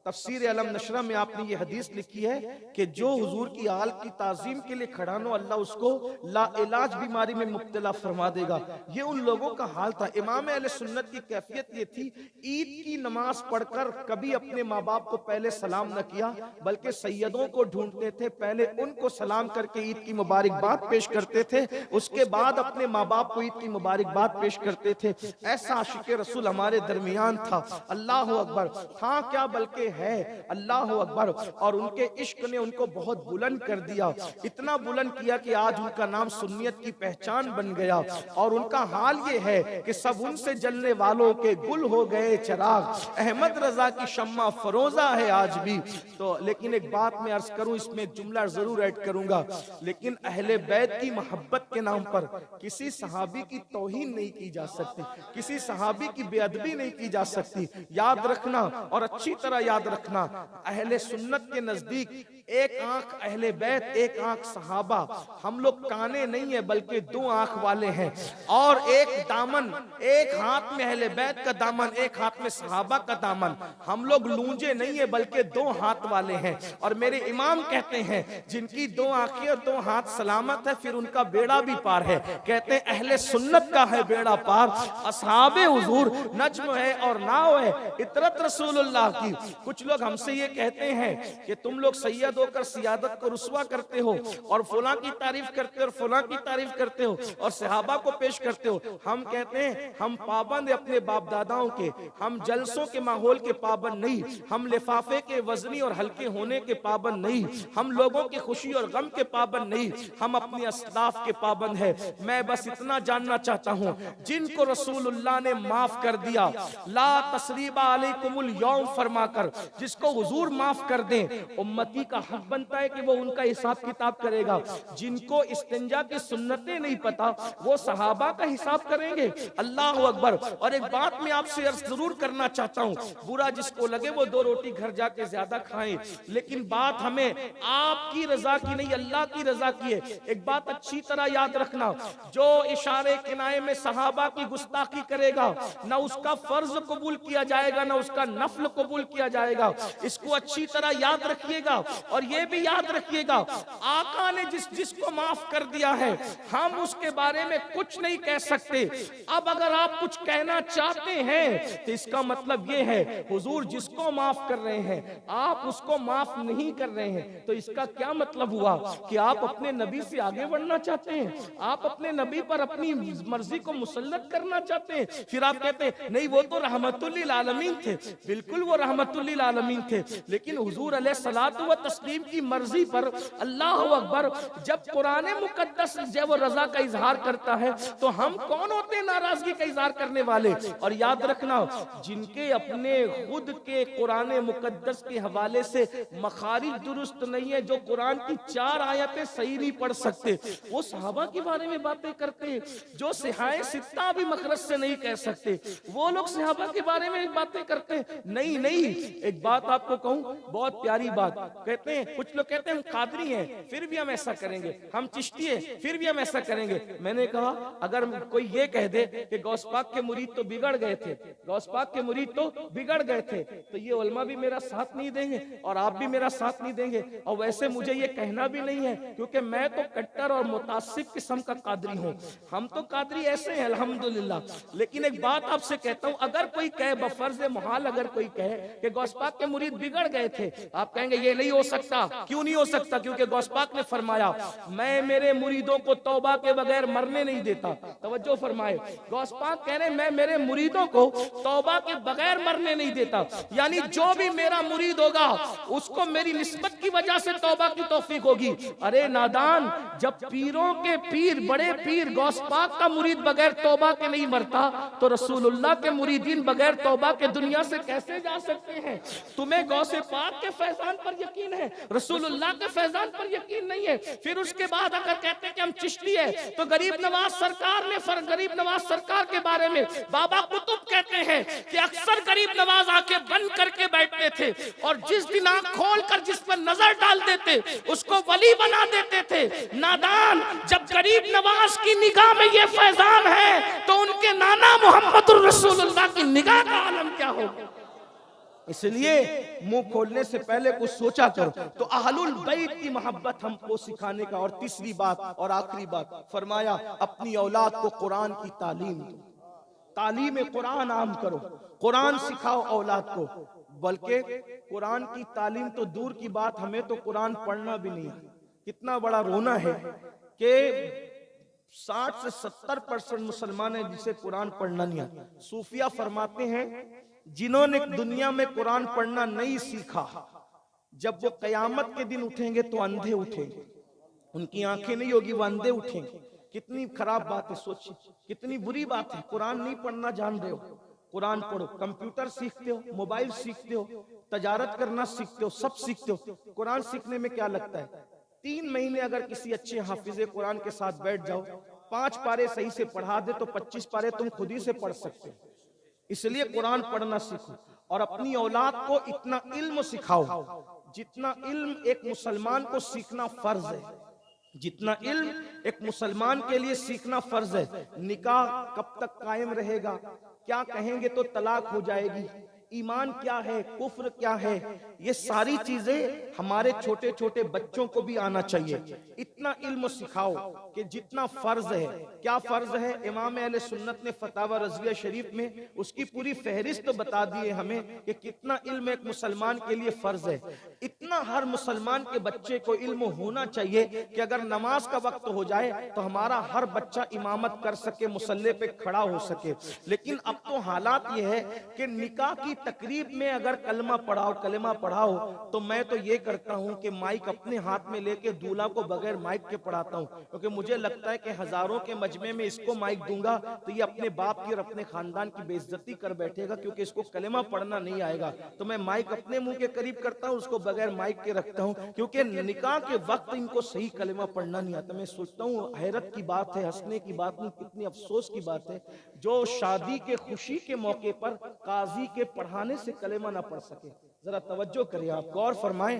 तफसीर अलम नशरा में आपने ये हदीस लिखी है कि जो हुजूर की आल की ताजीम के लिए खड़ा हो, अल्लाह उसको ला इलाज बीमारी में मुब्तला फरमा देगा। ये उन लोगों का हाल था। इमाम अहले सुन्नत की कैफियत ये थी, ईद की नमाज पढ़कर कभी अपने माँ बाप को पहले सलाम न किया, बल्कि सैयदों को ढूंढते थे, पहले उनको सलाम करके ईद की मुबारकबाद पेश करते थे, उसके बाद अपने माँ बाप को ईद की मुबारकबाद पेश करते थे। ऐसा आशिक रसूल हमारे दरमियान था। अल्लाह अकबर। था क्या, बल्कि है। अल्लाह अकबर। और उनके इश्क ने उनको बहुत बुलंद कर दिया, इतना बुलंद किया कि आज उनका नाम सुन्नियत की पहचान बन गया। और उनका हाल ये है कि सब उनसे जलने वालों के गुल हो गए चिराग, अहमद रजा की शम्मा फरोजा है आज भी। तो लेकिन एक बात मैं अर्ज करूं, इसमें जुमला जरूर ऐड करूंगा, लेकिन अहले बैत की मोहब्बत के नाम पर किसी सहाबी की तौहीन नहीं की जा सकती, किसी सहाबी की बेअदबी नहीं की जा सकती। याद रखना, और अच्छी तरह याद रखना, अहले सुन्नत के नजदीक एक आंख अहले बैत, एक आंख सहाबा। हम लोग काने नहीं है बल्कि दो आंख वाले हैं, और एक दामन, एक हाथ में अहले बैत का दामन, एक हाथ में सहाबा का दामन। हम लोग लूंजे नहीं है बल्कि दो हाथ वाले हैं। और मेरे इमाम कहते हैं जिनकी दो आंखें और दो हाथ सलामत है, फिर उनका बेड़ा भी पार है। कहते हैं अहले सुन्नत का है बेड़ा पार, असहाबे हुजूर नज्म है और नाव है इतरत रसूलुल्लाह की। कुछ लोग हमसे ये कहते हैं कि तुम लोग सैयद होकर सियादत को रुस्वा करते हो और फुला की तारीफ करते हो और फुला की तारीफ करते हो और सहाबा को पेश करते हो। हम कहते हैं हम पाबंद अपने बाप दादाओं के, हम जलसों के माहौल के पाबंद नहीं, हम लिफाफे के वजनी और हल्के होने के पाबंद नहीं, हम लोगों की खुशी और गम के पाबंद नहीं, हम अपने अस्लाफ के पाबंद है। मैं बस इतना जानना चाहता हूं, जिनको रसूलुल्लाह ने माफ कर दिया, ला तसरीबा अलैकुमुल यौम फरमाकर जिसको हुजूर माफ कर दें, उम्मती का हक बनता है कि वो उनका हिसाब किताब करेगा। जिनको इस्तिंजा की सुन्नतें नहीं पता वो सहाबा का हिसाब करेंगे। अल्लाह अकबर। और एक बात मैं आपसे अर्ज जरूर करना चाहता हूँ, बुरा जिसको लगे वो दो रोटी घर जाके ज्यादा खाएं, लेकिन बात हमें आपकी रजा की नहीं, अल्लाह की रजा की है। एक बात अच्छी तरह याद रखना, जो इशारे किनाए में सहाबा की गुस्ताखी करेगा, ना उसका फर्ज कबूल किया जाएगा ना उसका नफल कबूल किया जाएगा। इसको अच्छी तरह याद रखिएगा। और ये भी याद रखिएगा, आका ने जिसको माफ कर दिया है, हम उसके बारे में कुछ नहीं कह सकते। अब अगर आप कुछ कहना चाहते हैं तो इसका मतलब ये है, हुजूर जिसको माफ कर रहे हैं आप उसको माफ नहीं कर रहे हैं, तो इसका क्या मतलब हुआ कि आप अपने नबी से आगे बढ़ना चाहते हैं, आप अपने नबी पर अपनी मर्जी को मुसल्लत करना चाहते हैं। फिर आप कहते हैं नहीं वो तो रहमतुल लिल आलमीन थे। बिल्कुल वो रहमतुल लिल आलमीन थे, लेकिन हुजूर अलैहिस्सलातु व तस्लीम तस्लीम की मर्जी पर, अल्लाह अकबर, जब कुरान मुकद्दस जब वो रजा का इजहार करता है तो हम कौन होते हैं नाराजगी का इजहार करने वाले। और याद रखना, जिनके अपने खुद के कुरान मुकद्दस के हवाले से मखारिज दुरुस्त नहीं है, जो कुरान की 4 आयतें सही नहीं पढ़ सकते, वो सहाबा के बारे में बातें करते हैं। जो सिहाए सित्ता भी मखरज से नहीं कह सकते, वो लोग सहाबा के बारे में बातें करते हैं। नहीं नहीं, एक बात आपको कहूं, बहुत प्यारी बात। कहते हैं, कुछ लोग कहते हैं हम कादरी हैं फिर भी हम ऐसा करेंगे, हम चिश्ती हैं फिर भी हम ऐसा करेंगे। मैंने कहा अगर कोई ये कह दे कि गौस पाक के मुरीद तो बिगड़ गए थे, गौस पाक के मुरीद तो बिगड़ गए थे, तो ये उलमा भी मेरा साथ नहीं देंगे और आप भी मेरा साथ नहीं देंगे। और वैसे मुझे ये कहना भी नहीं है, क्योंकि मैं तो कट्टर और मुतासिब किस्म का कादरी हूँ। हम तो कादरी ऐसे हैं अल्हम्दुलिल्लाह। लेकिन एक बात आपसे कहता हूँ, अगर कोई कहे बफर्ज मुहाल, अगर कोई कहे कि गौस पाक के मुरीद बिगड़ गए थे, आप कहेंगे ये नहीं हो सकता। क्यों नहीं हो सकता? क्योंकि गौस पाक ने फरमाया मैं मेरे मुरीदों को तौबा के बगैर मरने नहीं देता। तवज्जो फरमाए, गौस पाक कह रहे मैं मेरे मुरीदों को तौबा के बगैर मरने नहीं देता। यानी जो भी मेरा मुरीद होगा उसको मेरी निस्बत की वजह से तौबा की तौफीक होगी। अरे नादान, जब पीरों के पीर, बड़े पीर गौस पाक का मुरीद बगैर तौबा के नहीं मरता, तो रसूलुल्लाह के मुरीदीन बगैर तौबा के दुनिया से कैसे जा सकते हैं? तुम्हें गौसे पाक के फैजान पर यकीन है, रसूलुल्लाह के फैजान पर यकीन नहीं है। फिर उसके बाद अगर कहते हैं कि हम चिश्ती है, तो गरीब नवाज सरकार ने गरीब नवाज सरकार के बारे में बाबा कुतुब कहते हैं कि अक्सर गरीब नवाज आंखें बंद करके बैठते थे और जिस दिन आंख खोल कर जिस पर नजर डाल देते उसको वली बना देते थे। नादान, जब गरीब नवाज की निगाह में ये फैजान है तो उनके नाना मोहम्मदुर रसूलुल्लाह की निगाह का आलम क्या होगा? इसलिए मुंह खोलने से पहले कुछ सोचा करो। तो अहलुल बैत की मोहब्बत हमको सिखाने का। और तीसरी बात और आखिरी बात फरमाया, अपनी औलाद को कुरान की तालीम दो, तालीम कुरान आम करो, कुरान सिखाओ औलाद को। बल्कि कुरान की तालीम तो दूर की बात, हमें तो कुरान पढ़ना भी नहीं है। कितना बड़ा रोना है कि 60 से 70% मुसलमान है जिसे कुरान पढ़ना नहीं आता। सूफिया फरमाते हैं जिन्होंने दुनिया में कुरान पढ़ना नहीं सीखा, जब वो कयामत के दिन उठेंगे तो अंधे उठेंगे, उनकी आंखें नहीं होगी, वो अंधे उठेंगे। कितनी खराब बात है, सोचिए कितनी बुरी बात है। कुरान नहीं पढ़ना जान रहे हो, कुरान पढ़ो। कंप्यूटर सीखते हो, मोबाइल सीखते हो, तजारत करना सीखते हो, सब सीखते हो। कुरान सीखने में क्या लगता है? 3 महीने अगर किसी अच्छे हाफिजे कुरान के साथ बैठ जाओ, 5 पारे सही से पढ़ा दे तो 25 पारे तुम खुद ही से पढ़ सकते हो। इसलिए कुरान पढ़ना सीखो और अपनी औलाद को इतना इल्म सिखाओ जितना इल्म एक मुसलमान को सीखना फर्ज है, जितना इल्म एक मुसलमान के लिए सीखना फर्ज है। निकाह कब तक कायम रहेगा, क्या कहेंगे तो तलाक हो जाएगी, ईमान क्या है, कुफ्र क्या है, ये सारी चीजें हमारे छोटे छोटे बच्चों को भी आना चाहिए। इतना इल्म सिखाओ कि जितना फर्ज है। क्या फर्ज है? इमाम अहले सुन्नत ने फतावा रज़िया शरीफ में उसकी पूरी फहरिस्त तो बता दी है हमें कि कितना इल्म एक मुसलमान के लिए फर्ज है। इतना हर मुसलमान के बच्चे को इल्म होना चाहिए कि अगर नमाज का वक्त हो जाए तो हमारा हर बच्चा इमामत कर सके, मुसल्ले पे खड़ा हो सके। लेकिन अब तो हालात ये है कि निकाह की तकरीब में अगर कलमा पढ़ाओ तो मैं तो ये करता हूं कि माइक अपने हाथ में लेके दूल्हा को बगैर माइक के पढ़ाता हूं, क्योंकि मुझे लगता है कि हजारों के मजमे में इसको माइक दूंगा तो ये अपने बाप की और अपने खानदान की बेइज्जती कर बैठेगा, क्योंकि इसको कलमा पढ़ना नहीं आएगा। तो मैं माइक अपने मुंह के करीब करता हूं, उसको बगैर माइक के रखता हूं, क्योंकि निकाह के वक्त इनको सही कलमा पढ़ना नहीं आता। मैं सोचता हूँ हैरत की बात है, हंसने की बात नहीं, कितनी अफसोस की बात है जो शादी के खुशी के मौके पर काजी के पढ़ाने से कलेमा ना पढ़ सके। जरा तवज्जो करिए, आप गौर फरमाएं,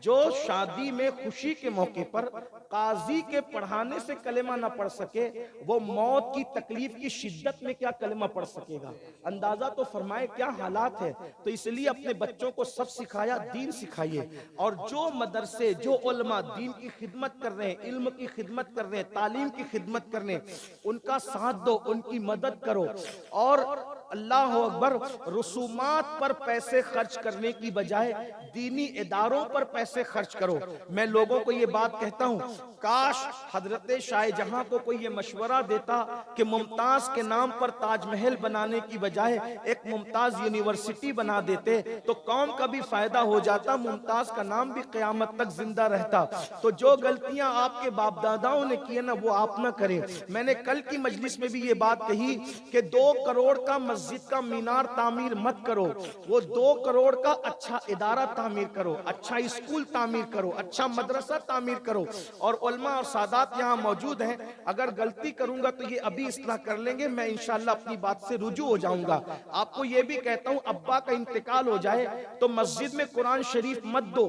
जो शादी में खुशी के मौके पर काजी के पढ़ाने से कलेमा ना पढ़ सके, वो मौत की तकलीफ की शिद्दत में क्या कलेमा पढ़ सकेगा? अंदाजा तो फरमाए क्या हालात है। तो इसलिए अपने बच्चों को सब सिखाया, दीन सिखाइए। और जो मदरसे, जो उलमा दीन की खिदमत कर रहे हैं, इल्म की खिदमत कर रहे हैं, तालीम की खिदमत कर रहे हैं, उनका साथ दो, उनकी मदद करो। और अल्लाह अकबर, रसूमात पर पैसे खर्च करने की बजाय दीनी इदारों पर पैसे खर्च करो। मैं लोगों को ये बात कहता हूँ, काश हजरत शाहजहां को कोई ये मशवरा देता कि मुमताज के नाम पर ताजमहल बनाने की बजाय एक मुमताज यूनिवर्सिटी बना देते तो कौम का भी फायदा हो जाता, मुमताज का नाम भी क़यामत तक जिंदा रहता। तो जो गलतियां आपके बाप दादाओं ने की है ना, वो आप ना करें। मैंने कल की मजलिस में भी ये बात कही कि 2 करोड़ का मस्जिद का मीनार तामीर मत करो, वो 2 करोड़ का अच्छा इदारा तामीर करो, अच्छा स्कूल तामीर करो, अच्छा मदरसा तामीर करो। और उलमा और सादात यहाँ मौजूद हैं, अगर गलती करूंगा तो ये अभी इस्लाह कर लेंगे, मैं इंशाअल्लाह अपनी बात से रुजू हो जाऊंगा। आपको ये भी कहता हूँ, अब्बा का इंतकाल हो जाए तो मस्जिद में कुरान शरीफ मत दो,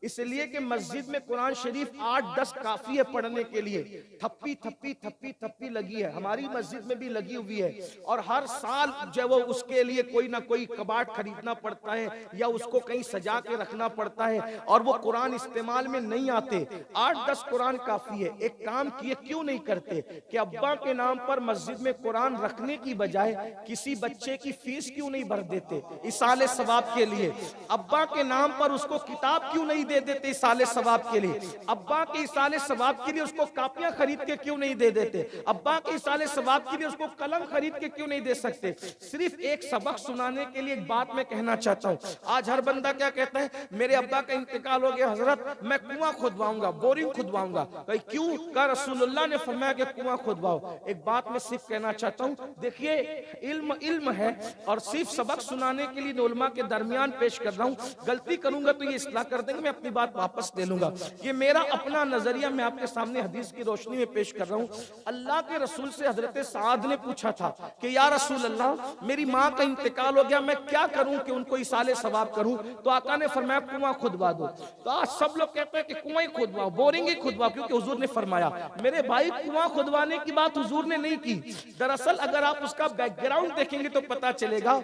इसलिए कि मस्जिद में कुरान शरीफ 8-10 काफी है पढ़ने के लिए। थप्पी थप्पी थप्पी थप्पी लगी है, हमारी मस्जिद में भी लगी हुई है, और हर साल जो वो उसके लिए कोई ना कोई कबाट खरीदना पड़ता है या उसको कहीं सजा के रखना पड़ता है, और वो कुरान इस्तेमाल में नहीं आते। 8-10 कुरान काफी है। एक काम किए क्यों नहीं करते कि अब्बा के नाम पर मस्जिद में कुरान रखने की बजाय किसी बच्चे की फीस क्यों नहीं भर देते इसाले सवाब के लिए? अब्बा के नाम पर उसको किताब क्यों नहीं दे देते इसाले सवाब के लिए? अब्बा के इसाले सवाब के लिए उसको कापियां खरीद के क्यों नहीं दे देते? अब्बा के इसाले सवाब के लिए उसको कलम खरीद के क्यों नहीं दे सकते? सिर्फ एक सबक सुनाने के लिए एक बात मैं कहना चाहता हूँ। आज हर बंदा क्या कहता है, मेरे अब्बा का इंतकाल हो गया हजरत, मैं कुआं खुदवाऊंगा, बोरिंग खुदवाऊंगा। क्यों? का रसूलुल्लाह ने फरमाया कि कुआं खुदवाओ। एक बात मैं सिर्फ कहना चाहता हूँ, देखिए इल्म इल्म है, और सिर्फ सबक सुनाने के लिए उलमा के दरमियान पेश कर रहा हूँ। गलती करूंगा तो ये इस्लाह कर देंगे, मैं अपनी बात वापस ले लूंगा। ये मेरा अपना नजरिया मैं आपके सामने हदीस की रोशनी में पेश कर रहा हूँ। अल्लाह के रसूल से हजरत साद ने पूछा था कि या रसूल अल्लाह, मेरी माँ का इंतकाल हो गया, मैं क्या करूं कि उनको इसाले सवाब करूं? तो आका ने फरमाया कुआं खुदवा दो। तो आज सब लोग कहते हैं कि कुआं ही खुदवाओ, बोरिंग ही खुदवाओ, क्योंकि हुजूर ने फरमाया। मेरे भाई, कुआं खुदवाने की बात हुजूर ने नहीं की। दरअसल अगर आप उसका बैकग्राउंड देखेंगे तो पता चलेगा,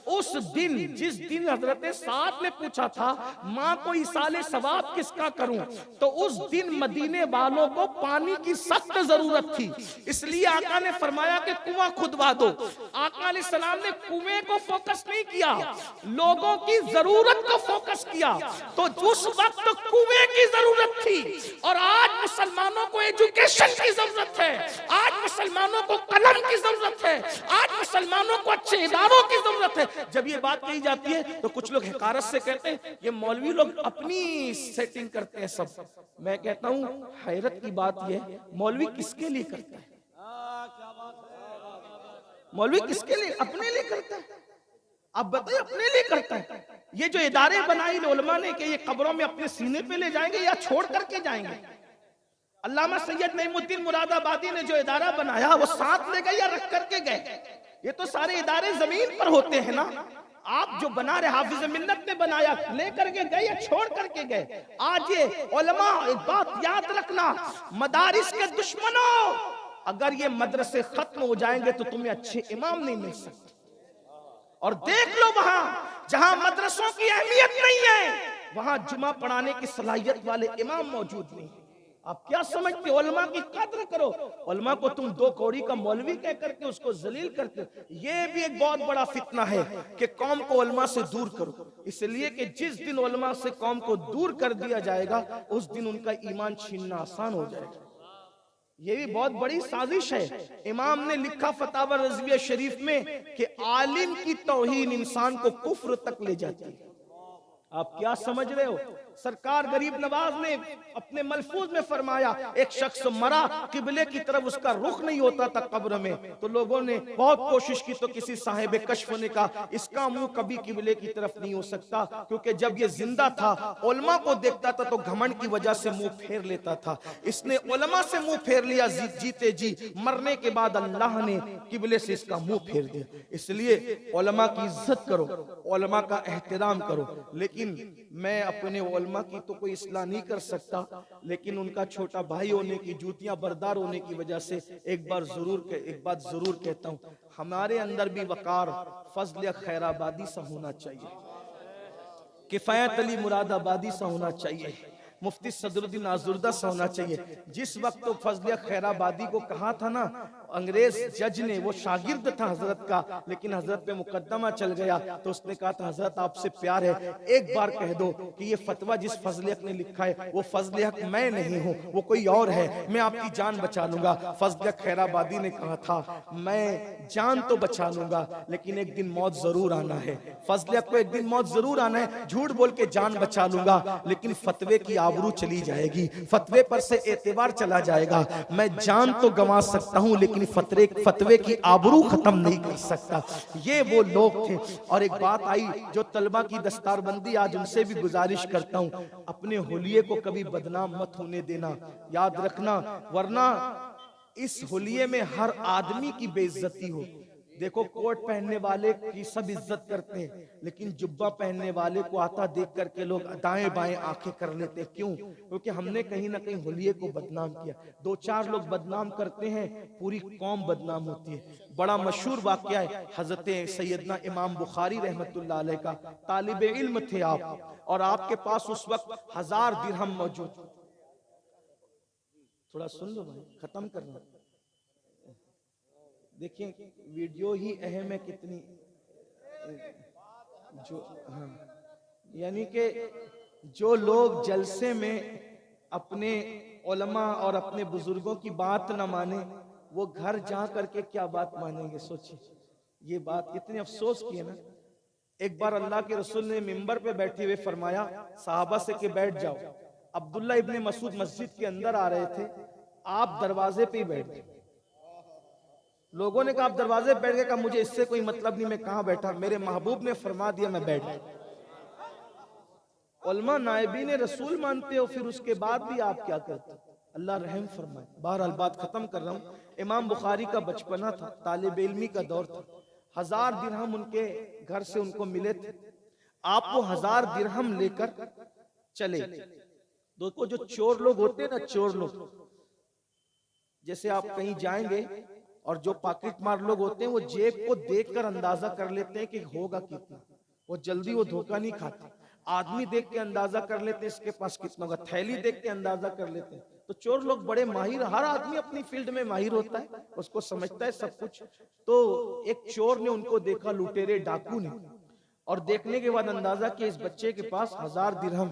उस दिन जिस दिन हजरत साद ने पूछा था माँ को इसाले सवाब किसका करूं, तो उस दिन मदीने वालों को पानी की सख्त जरूरत थी, इसलिए आका ने फरमाया कि कुआं खुदवा दो। आका अलैहिस्सलाम ने कुएं को फोकस नहीं किया, लोगों की जरूरत को फोकस किया। तो उस वक्त कुएं की जरूरत थी, और आज मुसलमानों को एजुकेशन की जरूरत है, आज मुसलमानों को कलम की जरूरत है, आज मुसलमानों को अच्छे इदारों की जरूरत है। जब ये बात कही जाती है तो कुछ लोग हकारत से कहते हैं ये मौलवी लोग अपनी सेटिंग करते हैं सब। मैं कहता हूं हैरत की बात यह, मौलवी किसके लिए करता है? मौलवी किसके लिए? अपने लिए करता है। आप बताइए, अपने लिए करता है। ये जो इदारे बनाई उलमा ने कि ये कब्रों में अपने सीने पे ले जाएंगे या छोड़ करके जाएंगे? अल्लामा सैयद नईमुद्दीन मुरादाबादी ने जो इदारा बनाया वो साथ ले गए या रख करके गए? ये तो सारे इदारे जमीन पर होते हैं ना। आप जो बना रहे, हाफिज मिन्नत ने बनाया, लेकर के गए या छोड़ करके गए? आज ये उलमा, एक बात याद रखना, मदारिस के दुश्मनों, अगर ये मदरसे खत्म हो जाएंगे तो तुम्हें अच्छे इमाम नहीं मिल सकते। और देख लो, वहां जहां मदरसों की अहमियत नहीं है, वहां जुमा पढ़ाने की सलाहियत वाले इमाम मौजूद नहीं। आप क्या समझते हो? उलमा की कद्र करो। उलमा को तुम 2 कौड़ी का मौलवी कह करके उसको जलील करते हो। ये भी एक बहुत बड़ा फितना है कि कौम को उलमा से दूर करो, इसलिए कि जिस दिन उलमा से कौम को दूर कर दिया जाएगा उस दिन उनका ईमान छीनना आसान हो जाएगा। ये भी बहुत बड़ी साजिश है। इमाम ने लिखा फतावा रज़विया शरीफ में कि आलिम की तौहीन इंसान को कुफ्र तक ले जाती है। आप क्या समझ रहे हो? सरकार गरीब नवाज ने अपने मलफूज में फरमाया, एक शख्स मरा, किबले की तरफ उसका रुख नहीं होता था कब्र में, तो लोगों ने बहुत कोशिश की, तो किसी साहिब कश्फ ने कहा इसका मुंह कभी किबले की तरफ नहीं हो सकता, क्योंकि जब ये जिंदा था उलमा को देखता था तो घमंड की वजह से मुंह फेर लेता था। इसने उलमा से मुंह फेर लिया जीते जी, मरने के बाद अल्लाह ने किबले से इसका मुंह फेर दिया। इसलिए उलमा की इज्जत करो, उलमा का एहतराम करो। लेकिन मैं अपने उलमा की तो कोई इस्लाह नहीं कर सकता, लेकिन उनका छोटा भाई होने की, जूतियां बरदार होने की वजह से एक बात जरूर कहता हूं, हमारे अंदर भी वकार, फजल खैराबादी सा होना चाहिए, किफायत अली मुरादाबादी सा होना चाहिए, मुफ्ती सदरुद्दीन आजुर्दा सा होना चाहिए। जिस वक्त तो फजल खैराबादी को कहा था ना, अंग्रेज जज ने, वो शागिर्द था हजरत का, लेकिन हजरत पे मुकदमा चल गया, तो उसने कहा था हजरत आपसे प्यार है, एक बार कह दो कि ये फतवा जिस फजल हक ने लिखा है वो फजल हक मैं नहीं हूँ, वो कोई और है, मैं आपकी जान बचा लूंगा। फजल हक खैराबादी ने कहा था मैं जान तो बचा लूंगा लेकिन एक दिन मौत जरूर आना है, फजल हक को एक दिन मौत जरूर आना है, झूठ बोल के जान बचा लूंगा लेकिन फतवे की आबरू चली जाएगी, फतवे पर से एतबार चला जाएगा, मैं जान तो गंवा सकता हूं लेकिन फतवे की आबरू खत्म नहीं कर सकता। ये वो लोग थे। और एक बात आई जो तलबा की दस्तारबंदी, आज उनसे भी गुजारिश करता हूं, अपने होलिये को कभी बदनाम मत होने देना, याद रखना, वरना इस होलिये में हर आदमी की बेइज्जती हो। देखो कोट पहनने वाले की सब इज्जत करते हैं, लेकिन जुब्बा पहनने वाले को आता देख करके लोग दाएं बाएं आंखें कर लेते। क्यों? क्योंकि हमने कहीं ना कहीं होलिये को बदनाम किया। दो चार लोग बदनाम करते हैं, पूरी कौम बदनाम होती है। बड़ा मशहूर वाकया है हजरत सैयदना इमाम बुखारी रहमतुल्लाह अलैह का। तालिबे इल्म थे आप और आपके पास उस वक्त 1000 दिरहम मौजूद। थोड़ा सुन लो भाई, खत्म करना। देखिए वीडियो ही अहम है कितनी, जो हाँ, यानी कि जो लोग जलसे में अपने उलमा और अपने बुजुर्गों की बात न माने, वो घर जा करके क्या बात मानेंगे? सोचिए, ये बात इतनी अफसोस की है ना। एक बार अल्लाह के रसूल ने मिंबर पे बैठे हुए फरमाया साहबा से कि बैठ जाओ। अब्दुल्ला इब्ने मसूद मस्जिद के अंदर आ रहे थे, आप दरवाजे पे ही बैठ गए। लोगों ने कहा आप दरवाजे पे बैठ गए, कहा मुझे इससे कोई मतलब नहीं, मैं कहां बैठा, मेरे महबूब ने फरमा दिया मैं बैठ गया। उलमा नायबीन रसूल मानते हो, फिर उसके बाद भी आप क्या करते? अल्लाह रहम फरमाए। बहरहाल बात खत्म कर रहा हूं। इमाम बुखारी का बचपना था, तालिब इल्मी का दौर था। 1000 दिरहम उनके घर से उनको मिले थे। आप वो 1000 दिरहम लेकर चले। दोस्तों जो चोर लोग होते हैं ना, चोर लोग, जैसे आप कहीं जाएंगे और जो पॉकेट मार लोग होते हैं वो जेब को देखकर अंदाजा कर लेते हैं कि होगा कितना, वो जल्दी वो धोखा नहीं खाते। आदमी देख के अंदाजा कर लेते हैं इसके पास कितना होगा, थैली देख के अंदाजा कर लेते हैं। तो चोर लोग बड़े माहिर, हर आदमी अपनी फील्ड में माहिर होता है, उसको समझता है सब कुछ। तो एक चोर ने उनको देखा, लुटेरे डाकू ने, और देखने के बाद अंदाजा कि इस बच्चे के पास 1000 दिरहम।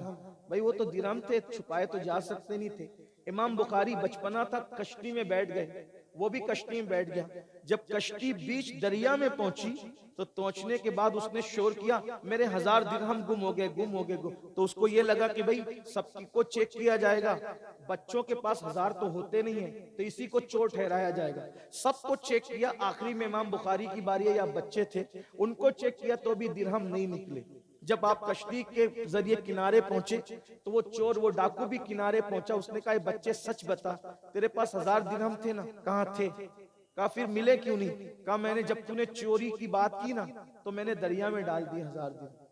भाई वो तो दिरहम थे, छुपाए तो जा सकते नहीं थे। इमाम बुखारी बचपना था, कश्ती में बैठ गए, वो भी कश्ती में बैठ गया। जब कश्ती बीच दरिया में पहुंची तो पहुंचने के बाद उसने शोर किया मेरे 1000 दिरहम गुम हो गए, गुम हो गए, गुम। तो उसको ये लगा कि भाई सबकी को चेक किया जाएगा, बच्चों के पास 1000 तो होते नहीं है, तो इसी को चोर ठहराया जाएगा। सबको चेक किया, आखिरी में इमाम बुखारी की बारी है, या बच्चे थे, उनको चेक किया तो भी दिरहम नहीं निकले। जब आप कश्ती के जरिए किनारे पहुंचे तो वो चोर, वो डाकू भी किनारे पहुंचा। उसने कहा बच्चे सच बता, तेरे पास 1000 दिरहम थे ना? कहाँ थे? कहा फिर मिले क्यों नहीं? कहा मैंने जब तूने चोरी की बात की ना तो मैंने दरिया में डाल दिया 1000 दिरहम।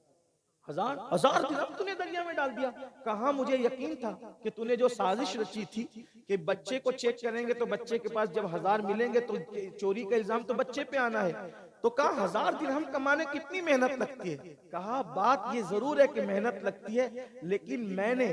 1000 दिरहम तूने दरिया में डाल दिया? कहा मुझे यकीन था कि तूने जो साजिश रची थी कि बच्चे को चेक करेंगे तो बच्चे के पास जब 1000 मिलेंगे तो चोरी का इल्जाम तो बच्चे पे आना है। तो कहा 1000 दिरहम कमाने कितनी मेहनत लगती है? कहा बात ये जरूर है कि मेहनत लगती है, लेकिन मैंने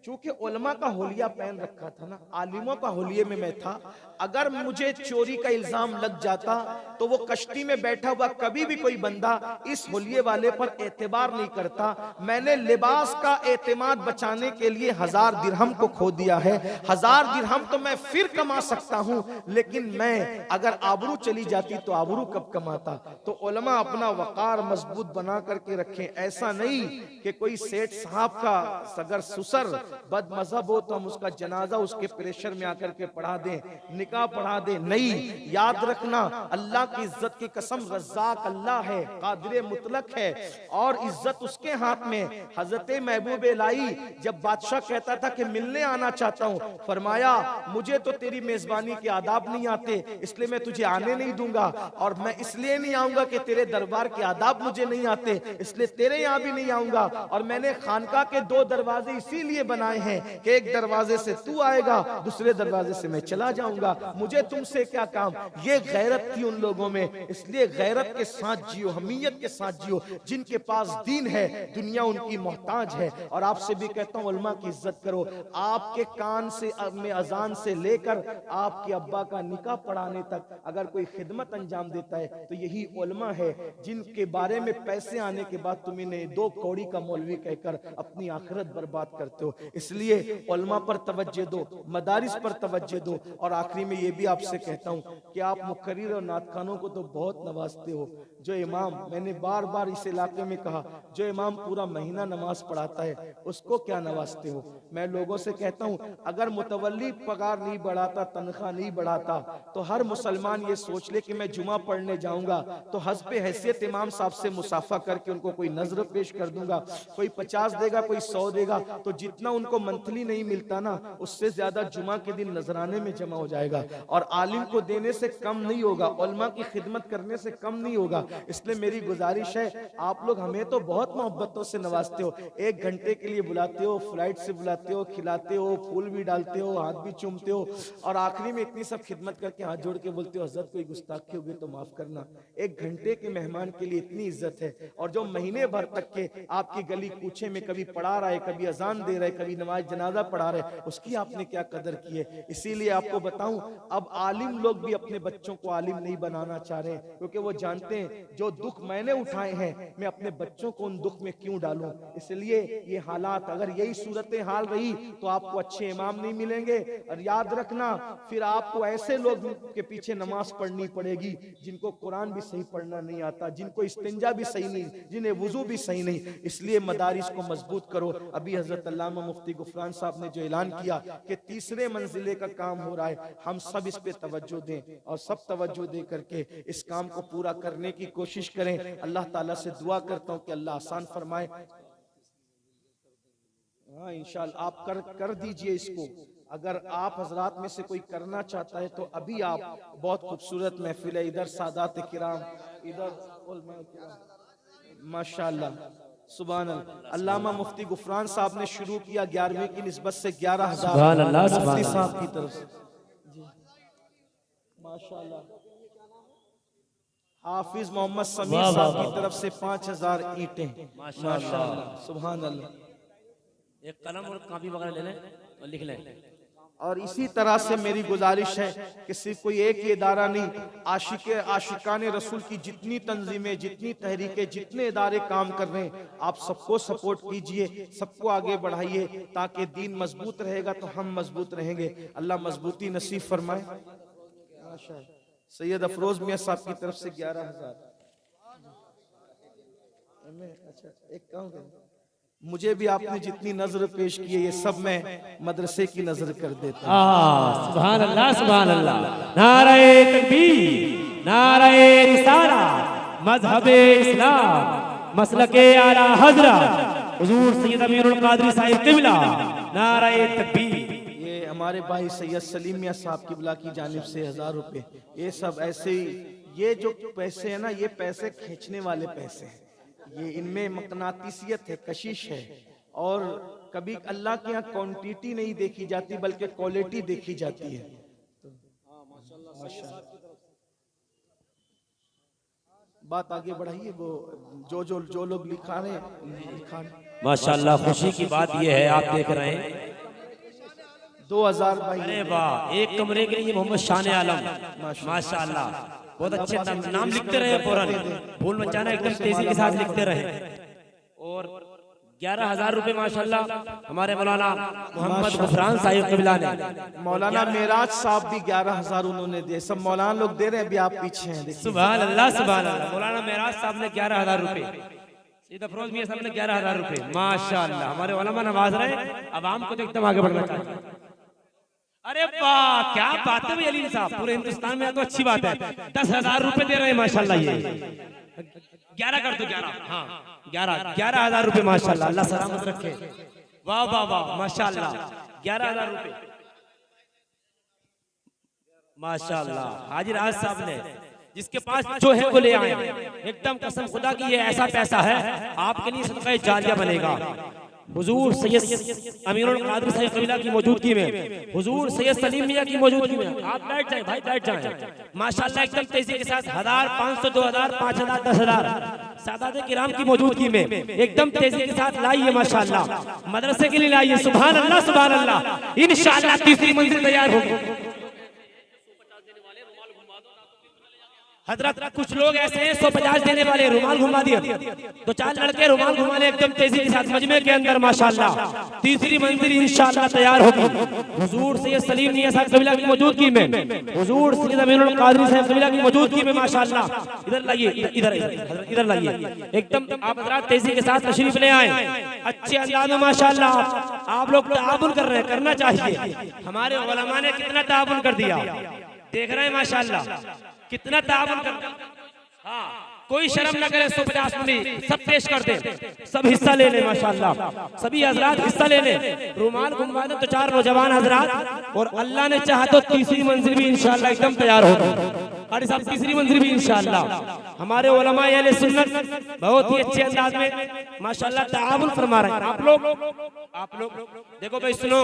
चूंकि उलमा का होलिया पहन रखा था ना, आलिमों का होलिये में मैं था, अगर मुझे चोरी का इल्जाम लग जाता तो वो कश्ती में बैठा हुआ कभी भी कोई बंदा इस होलिये वाले पर एतबार नहीं करता। मैंने लिबास का एतमाद बचाने के लिए 1000 दिरहम को खो दिया है। 1000 दिरहम तो मैं फिर कमा सकता हूं, लेकिन मैं अगर आबरू चली जाती तो आबरू कब कमाता? तो उलमा अपना वकार मजबूत बना करके रखें। ऐसा नहीं कि कोई सेठ साहब का अगर सुसर बद मजहब हो तो हम उसका जनाजा उसके प्रेशर में आकर के पढ़ा दें, निकाह पढ़ा दें। नहीं, याद रखना अल्लाह की इज्जत की कसम, रज़्ज़ाक अल्लाह है, कादिर मुतलक है और इज्जत उसके हाथ में। हजरत महबूब इलाही जब बादशाह कहता था कि मिलने आना चाहता हूं, फरमाया मुझे तो तेरी मेजबानी के आदाब नहीं आते, इसलिए मैं तुझे आने नहीं दूंगा। और मैं इसलिए नहीं आऊंगा कि तेरे दरबार के आदाब मुझे नहीं आते, इसलिए तेरे यहाँ भी नहीं आऊंगा। और मैंने खानका के 2 दरवाजे इसीलिए बनाए हैं कि एक दरवाजे से तू आएगा, दूसरे दरवाजे से मैं चला जाऊंगा, मुझे तुमसे क्या काम। ये गैरत थी उन लोगों में, इसलिए गैरत के साथ जियो, हमीयत के साथ जियो। जिनके पास दीन है दुनिया उनकी मोहताज है। और आपसे भी कहता हूँ उलमा की इज्जत करो। आपके कान से में अजान से लेकर आपके अब्बा का निकाह पढ़ाने तक अगर कोई खिदमत अंजाम देता है तो यही उलमा है, जिनके बारे में पैसे आने के बाद तुम इन्हें 2 कौड़ी का मौलवी कहकर अपनी आखिरत बर्बाद करते हो। इसलिए उलमा पर तवज्जो दो, मदारिस पर तवज्जो दो। और आखिरी में ये भी आपसे कहता हूँ कि आप मुकर्रिर और नातखानों को तो बहुत नवाजते हो। जो इमाम, मैंने बार बार इस इलाके में कहा, जो इमाम पूरा महीना नमाज पढ़ाता है उसको क्या नवाजते हो। मैं लोगों से कहता हूँ अगर मुतवल्ली पगार नहीं बढ़ाता, तनख्वाह नहीं बढ़ाता, तो हर मुसलमान ये सोच ले कि मैं जुमा पढ़ने जाऊंगा तो हस्बे हैसियत इमाम साहब से मुसाफा करके उनको कोई नजर पेश कर दूंगा। कोई 50 देगा, कोई 100 देगा, तो जितना उनको मंथली नहीं मिलता ना, उससे ज्यादा जुमा के दिन नजराने में जमा हो जाएगा। और आलिम को देने से कम नहीं होगा, उलमा की खिदमत करने से कम नहीं होगा। इसलिए मेरी गुजारिश है, आप लोग हमें तो बहुत मोहब्बतों से नवाजते हो, 1 घंटे के लिए बुलाते हो, फ्लाइट से बुलाते हो, खिलाते हो, फूल भी डालते हो, हाथ भी चूमते हो, और आखिरी में इतनी सब खिदमत करके हाथ जोड़ के बोलते हो हजरत कोई गुस्ताखी होगी तो माफ करना। 1 घंटे के मेहमान के लिए इतनी इज्जत है। और जो महीने भर तक के आपकी गली कूचे में कभी पढ़ा रहा है, कभी अजान दे रहा है, कभी नमाज जनाजा पढ़ा रहा है, उसकी आपने क्या कदर की है। इसीलिए आपको बताऊं, अब आलिम लोग भी अपने बच्चों को आलिम नहीं बनाना चाह रहे हैं, क्योंकि वो जानते हैं जो दुख मैंने उठाए हैं मैं अपने बच्चों को उन दुख में क्यों डालूं। इसलिए ये हालात, अगर यही सूरत हाल रही तो आपको अच्छे इमाम नहीं मिलेंगे। और याद रखना, फिर आपको ऐसे लोग के पीछे नमाज पढ़नी पड़ेगी जिनको कुरान भी सही पढ़ना नहीं आता, जिनको इस्तिंजा भी सही नहीं, जिन्हें वुजू भी सही नहीं। इसलिए मदारिस को मजबूत करो। अभी हजरत अल्लामा मुफ्ती गुफरान साहब ने जो ऐलान किया कि 3रे मंजिले का काम हो रहा है, हम सब इस पे तवज्जो दें और सब तवज्जो दे करके इस काम को पूरा करने की कोशिश करें। अल्लाह ताला से दुआ करता हूं कि अल्लाह आसान फरमाए। हाँ इंशाअल्लाह आप कर दीजिए इसको। अगर आप हजरात में से कोई करना चाहता है तो अभी आप, बहुत खूबसूरत महफिल है, इधर सादात किराम, इधर माशाअल्लाह सुभान अल्लाह। अल्लामा मुफ्ती गुफरान साहब ने शुरू किया 11वीं की निस्बत से 11,000 मुफ्ती साहब की तरफ से जी माशाअल्लाह। हाफिज मोहम्मद समीर साहब की तरफ से 5,000 ईंटें माशाअल्लाह सुभान अल्लाह। एक कलम और कापी वगैरह ले लें और लिख लें। और इसी तरह से मेरी गुजारिश है कि सिर्फ कोई एक ही इदारा नहीं, आशिकाने रसूल की जितनी तंजीमें, जितनी तहरीकें, जितने इदारे काम कर रहे हैं, आप सबको सपोर्ट कीजिए, सबको आगे बढ़ाइए, ताकि दीन मजबूत रहेगा तो हम मजबूत रहेंगे। अल्लाह मजबूती नसीब फरमाए। सैयद अफरोज मियां साहब की तरफ से 11,000। अच्छा एक काम करें, मुझे भी आपने जितनी नजर पेश की है ये सब मैं मदरसे की नजर कर देता हूं। सुभान अल्लाह सुभान अल्लाह। नारे तकबीर, नारे रिसालत, मजहबे इस्लाम, मसलके आला हजरत हुजूर सैयद अमीरुल कादरी साहिब क़िबला, नारे तकबीर। ये हमारे भाई सैयद सलीम मियां साहब क़िबला की जानिब से 1000 रुपए। ये सब ऐसे ही, ये जो पैसे है ना, ये पैसे खींचने वाले पैसे हैं, ये इनमें मकनातीसियत है, कशिश है। और कभी अल्लाह के यहाँ क्वांटिटी नहीं देखी जाती बल्कि क्वालिटी देखी जाती है। बात आगे बढ़ाइए, वो जो लोग लिखा रहे हैं माशाअल्लाह। खुशी की बात ये है, आप देख रहे हैं 2000 भाई। अरे वाह, एक कमरे के लिए मोहम्मद शान आलम माशाअल्लाह, बहुत अच्छे नाम लिखते रहे, फौरन भूल मचाना, एकदम तेजी के साथ लिखते रहे। और 11,000 रुपए माशाअल्लाह हमारे मौलाना मोहम्मद गुफरान साहिब क़िबला ने। मौलाना मेराज साहब भी 11,000 उन्होंने दिए। सब मौलाना लोग दे रहे हैं, अभी आप पीछे हैं। सुभान अल्लाह सुभान अल्लाह। मौलाना मेराज साहब ने 11,000 रुपए, सैयद अफरोज मियां साहब ने 11,000 रुपए माशाअल्लाह। हमारे उलमा नवाज रहे हैं, अवाम को तो एकदम आगे बढ़ना चाहिए। अरे वाह, क्या बात है भाई अलीम साहब, पूरे हिंदुस्तान में तो अच्छी बात है। 10,000 रुपए दे रहे हैं माशाल्लाह। ये 11 कर दो, 11 हाँ 11,000 रुपए माशाल्लाह, अल्लाह सलामत रखे। वाह वाह वाह माशाल्लाह, 11,000 रुपए माशाल्लाह। हाजी राज साहब ने जिसके पास जो है वो ले आए। एकदम कसम खुदा की ये ऐसा पैसा है आपके लिए सदका जारिया बनेगा। हुजूर सैयद अमीरुल कादिर साहिब कबीला की मौजूदगी में, हुजूर सैयद सलीम मियां की मौजूदगी में, आप बैठ जाएं भाई, बैठ जाएं। माशाल्लाह एकदम तेजी के साथ 1000, 500, 2000, 5000, 10000 सादात किराम की मौजूदगी में एकदम तेजी के साथ लाइए माशाल्लाह, मदरसे के लिए लाइए। सुभान अल्लाह, सुभान अल्लाह। इंशाअल्लाह तीसरी मंजिल तैयार होगी। हजरत कुछ लोग ऐसे हैं 150 देने वाले, रुमाल घुमा दिए, तो 4 लड़के रुमाल घुमा ले एकदम तेजी के साथ मजमे के अंदर माशाल्लाह। तीसरी मंजिल इंशाअल्लाह तैयार होगी। हुजूर सैयद सलीम मियां साहब कबीला की मौजूदगी में, हुजूर सैयद अमीरुल कादिर साहब कबीला की मौजूदगी में माशाल्लाह। इधर लाइए, इधर इधर लाइए, एकदम आप हजरत तेजी के साथ तशरीफ ले आए अच्छे अंदाज में माशाल्लाह। आप लोग ताबुन कर रहे हैं, करना चाहिए। हमारे उलमा ने कितना ताबुन कर दिया, देख रहे हैं माशाल्लाह कितना ताबुन कर। हाँ, कोई शर्म न करे। 150 में सब पेश कर दे, सब हिस्सा ले ले माशाल्लाह। सभी हजरात हिस्सा ले ले। रुमाल घुमवा दे तो 4 नौजवान हजरात, और अल्लाह ने चाहा तो तीसरी मंजिल भी इंशाअल्लाह एकदम तैयार होगी। कारी साहब तीसरी मंजिल भी इंशाअल्लाह। हमारे उलमा अहले सुन्नत बहुत ही अच्छे अंदाज में माशाअल्लाह ताबुन फरमा रहे हैं। आप लोग देखो भाई, सुनो।